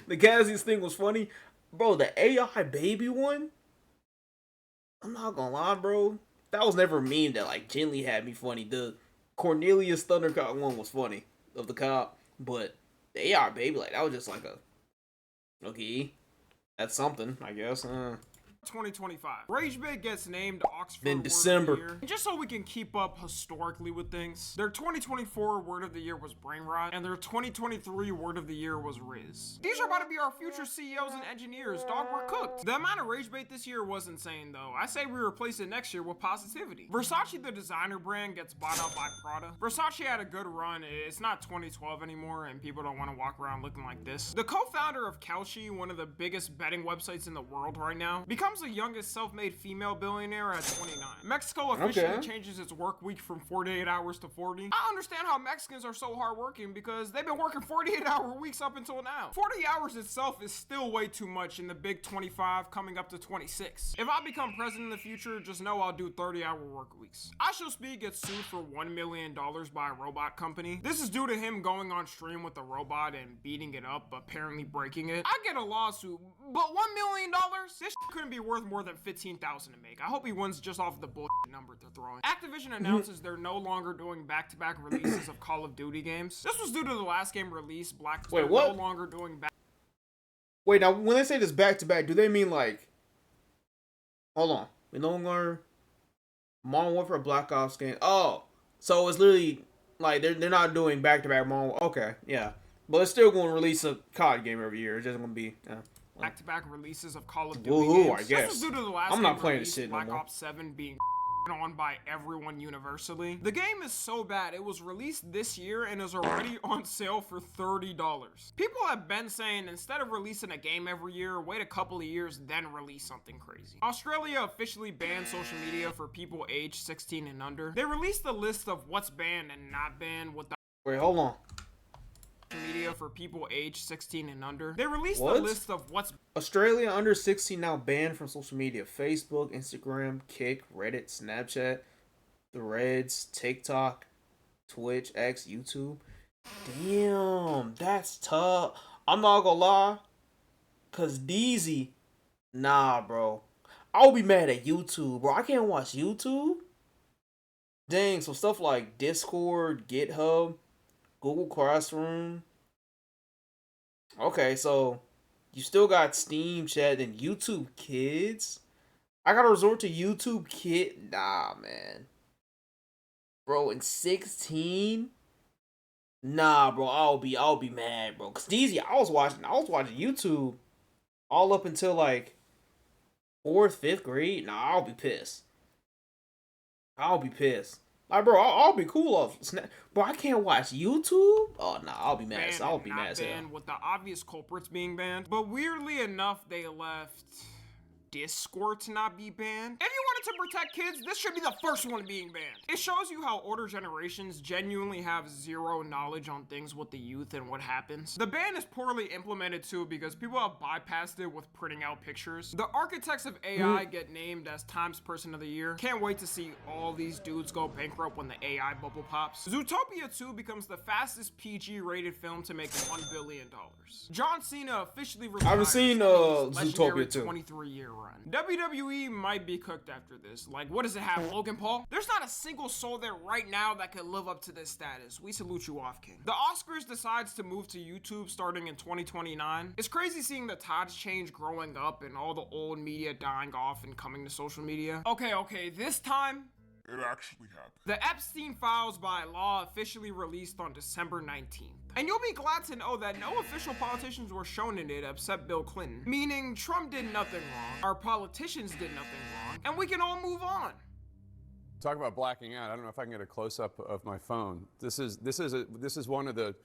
The Cassie's thing was funny. Bro, the AI baby one, I'm not gonna lie, bro. That was never a meme that like gently had me funny. The Cornelius Thundercock one was funny of the cop, but the AI baby, like that was just like a okay. That's something, I guess. 2025. Rage Bait gets named Oxford Then Word December. of the Year. And just so we can keep up historically with things, their 2024 Word of the Year was Brain Rot, and their 2023 Word of the Year was Riz. These are about to be our future CEOs and engineers. Dog, we're cooked. The amount of Rage Bait this year was insane, though. I say we replace it next year with positivity. Versace, the designer brand, gets bought out by Prada. Versace had a good run. It's not 2012 anymore, and people don't want to walk around looking like this. The co-founder of Kalshi, one of the biggest betting websites in the world right now, becomes the youngest self-made female billionaire at 29. Mexico officially changes its work week from 48 hours to 40. I understand how Mexicans are so hardworking because they've been working 48-hour weeks up until now. 40 hours itself is still way too much in the big 25 coming up to 26. If I become president in the future, just know I'll do 30-hour work weeks. I Show Speed gets sued for $1 million by a robot company. This is due to him going on stream with the robot and beating it up, apparently breaking it. I get a lawsuit, but $1 million? This couldn't be worth more than $15,000 to make. I hope he wins just off the bullshit number they're throwing. Activision announces they're no longer doing back-to-back releases of Call of Duty games. This was due to the last game release, Black Ops. Wait, what? No longer doing back. Wait, now when they say this back to back, do they mean like? Hold on, we no longer Modern Warfare Black Ops game. Oh, so it's literally like they're not doing back to back Modern. Okay, yeah, but it's still going to release a COD game every year. It's just going to be. Back-to-back releases of Call of Duty Woohoo, games. I guess. This was due to the last I'm not game playing released, this shit no Black more. Ops 7 being on by everyone universally. The game is so bad, it was released this year and is already on sale for $30. People have been saying instead of releasing a game every year, wait a couple of years, then release something crazy. Australia officially banned social media for people aged 16 and under. They released a list of what's banned and not banned with the Wait, hold on. media for people aged 16 and under. They released What? a list of what's Australia under 16 now banned from social media: Facebook, Instagram, Kick, Reddit, Snapchat, Threads, TikTok, Twitch, X, YouTube. Damn, that's tough. I'm not gonna lie, cause Dezzy, nah, bro. I'll be mad at YouTube, bro. I can't watch YouTube. Dang, so stuff like Discord, GitHub, Google Classroom. Okay, so you still got Steam Chat and YouTube Kids. I gotta resort to YouTube Kid. Nah, man. Bro, in 16? Nah, bro. I'll be mad, bro. Cause Dezzy, I was watching YouTube all up until like 4th, 5th grade. Nah, I'll be pissed. Like, bro, I'll be cool off Snap. Bro, I can't watch YouTube. Oh nah, I'll be mad. Banned I'll and be mad not as hell. banned, with the obvious culprits being banned. But weirdly enough, they left Discord to not be banned. If you wanted to protect kids, this should be the first one being banned. It shows you how older generations genuinely have zero knowledge on things with the youth and what happens. The ban is poorly implemented too because people have bypassed it with printing out pictures. The architects of AI get named as Times Person of the Year. Can't wait to see all these dudes go bankrupt when the AI bubble pops. Zootopia 2 becomes the fastest PG rated film to make $1 billion. John Cena officially retires. I haven't seen Zootopia 2. 23-year run. WWE might be cooked after this. Like, what does it have, Logan Paul? There's not a single soul there right now that could live up to this status. We salute you off, King. The Oscars decides to move to YouTube starting in 2029. It's crazy seeing the tides change growing up and all the old media dying off and coming to social media. Okay, this time, It actually happened. the Epstein Files by law officially released on December 19th. And you'll be glad to know that no official politicians were shown in it except Bill Clinton. Meaning Trump did nothing wrong, our politicians did nothing wrong, and we can all move on. Talk about blacking out. I don't know if I can get a close-up of my phone. This is one of the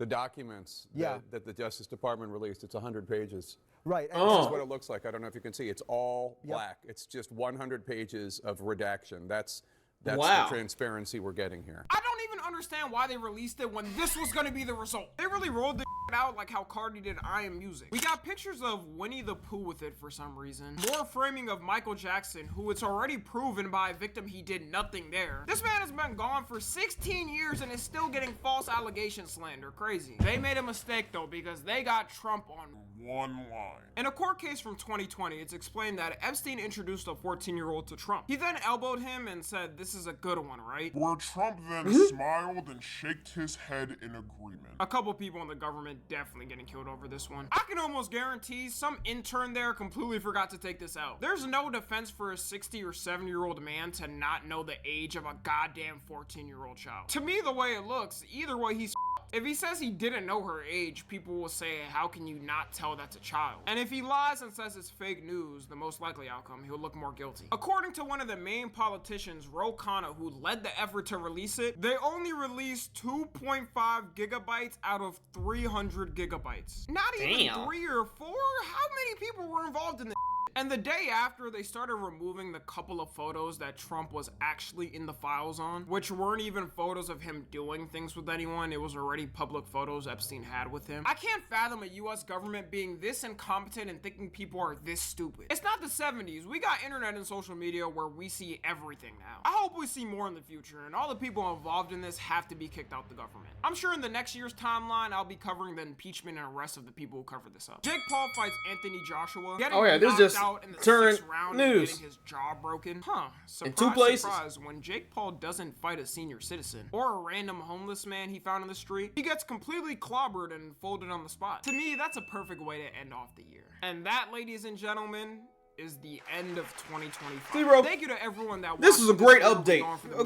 documents that the Justice Department released. It's 100 pages. Right. And this is what it looks like. I don't know if you can see. It's all black. It's just 100 pages of redaction. That's Wow. the transparency we're getting here. I don't even understand why they released it when this was gonna be the result. They really rolled the out like how Cardi did I Am Music. We got pictures of Winnie the Pooh with it for some reason. More framing of Michael Jackson, who it's already proven by a victim he did nothing there. This man has been gone for 16 years and is still getting false allegation slander. Crazy. They made a mistake though because they got Trump on one line. In a court case from 2020, it's explained that Epstein introduced a 14-year-old to Trump. He then elbowed him and said, "This is a good one, right?" Where Trump then smiled and shaked his head in agreement. A couple people in the government definitely getting killed over this one. I can almost guarantee some intern there completely forgot to take this out. There's no defense for a 60 or 70-year-old man to not know the age of a goddamn 14-year-old child. To me, the way it looks, either way he's if he says he didn't know her age, people will say, how can you not tell that's a child? And if he lies and says it's fake news, the most likely outcome, he'll look more guilty. According to one of the main politicians, Ro Khanna, who led the effort to release it, they only released 2.5 gigabytes out of 300 gigabytes. Not even 3 or 4? How many people were involved in this? And the day after, they started removing the couple of photos that Trump was actually in the files on, which weren't even photos of him doing things with anyone. It was already public photos Epstein had with him. I can't fathom a US government being this incompetent and thinking people are this stupid. It's not the 70s. We got internet and social media where we see everything now. I hope we see more in the future, and all the people involved in this have to be kicked out the government. I'm sure in the next year's timeline, I'll be covering the impeachment and arrest of the people who covered this up. Jake Paul fights Anthony Joshua. Oh yeah, this just out in the turn 6th round news. And getting his jaw broken. Surprise, in 2 places. surprise, when Jake Paul doesn't fight a senior citizen or a random homeless man he found on the street, he gets completely clobbered and folded on the spot. To me, that's a perfect way to end off the year. And that, ladies and gentlemen, is the end of 2025. See, bro, thank you to everyone that this was a great video. update. A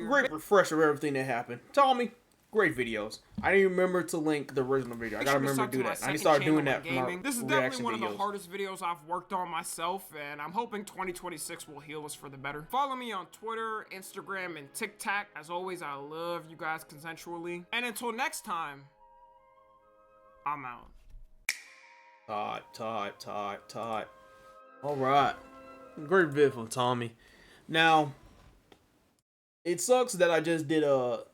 great refresher of everything that happened. Tommy, great videos. I didn't even remember to link the original video. I gotta remember to do that. I need to start doing that for my This is definitely one of the hardest videos I've worked on myself, and I'm hoping 2026 will heal us for the better. Follow me on Twitter, Instagram, and TikTok. As always, I love you guys consensually. And until next time, I'm out. Todd. All right. Great vid from Tommy. Now, it sucks that I just did 4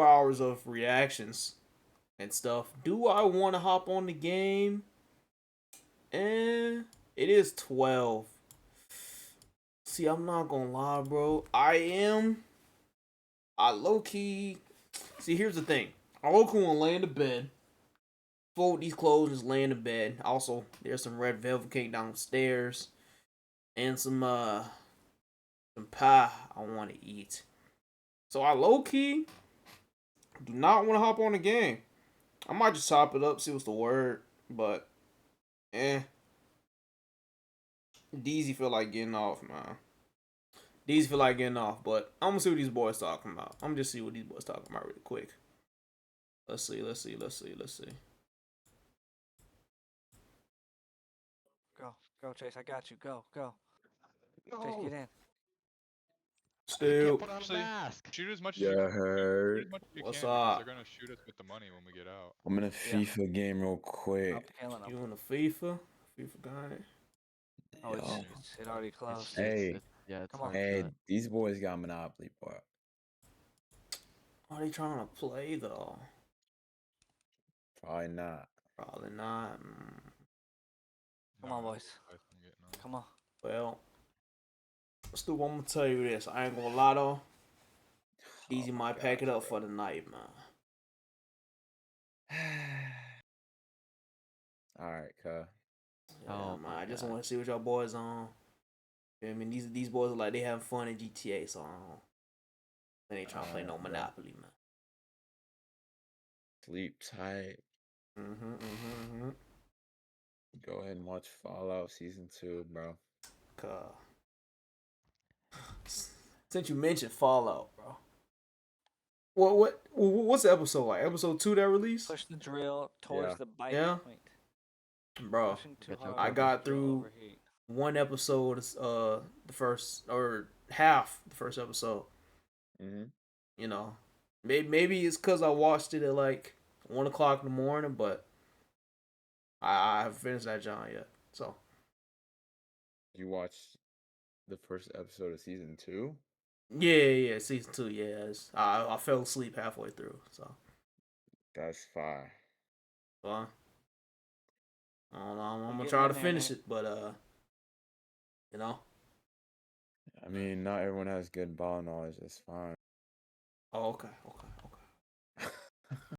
hours of reactions and stuff. Do I want to hop on the game? It is 12. See, I'm not gonna lie, bro. I low-key... See, here's the thing. I low-key want to lay in the bed, fold these clothes, just lay in the bed. Also, there's some red velvet cake downstairs. And some pie I want to eat. So I low-key do not want to hop on the game. I might just top it up, see what's the word. But, Dezzy feel like getting off, man. Dezzy feel like getting off, but I'm going to see what these boys talking about. I'm just see what these boys talking about really quick. Let's see. Go, Chase. I got you. Go. Chase, get in. Still. Put on a mask. Shoot as much as Yeah, you heard. shoot as much as you What's can because up? they're gonna shoot us with the money when we get out. I'm in a FIFA game real quick. You in a FIFA? FIFA guy? Oh, Yo. it already closed. Hey, Come on. hey, these boys got Monopoly, boy. Are they trying to play though? Probably not. Probably not. Come on, boys. Come on. Well, Stu, I'm gonna tell you this. I ain't gonna lie though. Dezzy might pack it up for the night, man. All right, cuz. Yeah, man. I just want to see what y'all boys on. I mean, these boys are like they having fun in GTA, so I don't know. They ain't trying to play no Monopoly, man. Sleep tight. Go ahead and watch Fallout Season 2, bro. Since you mentioned Fallout, bro. What's the episode like? Episode 2 that released? Push the drill towards the bite point. Bro, I got through one episode, the first or half the first episode. You know, maybe it's because I watched it at like 1 o'clock in the morning, but I haven't finished that John yet. So You watched the first episode of Season 2? yeah, season 2. Yeah, I fell asleep halfway through. So that's fire. Well, I don't know. I'm gonna try to finish it, but you know. I mean, not everyone has good ball knowledge. That's fine. Oh, okay.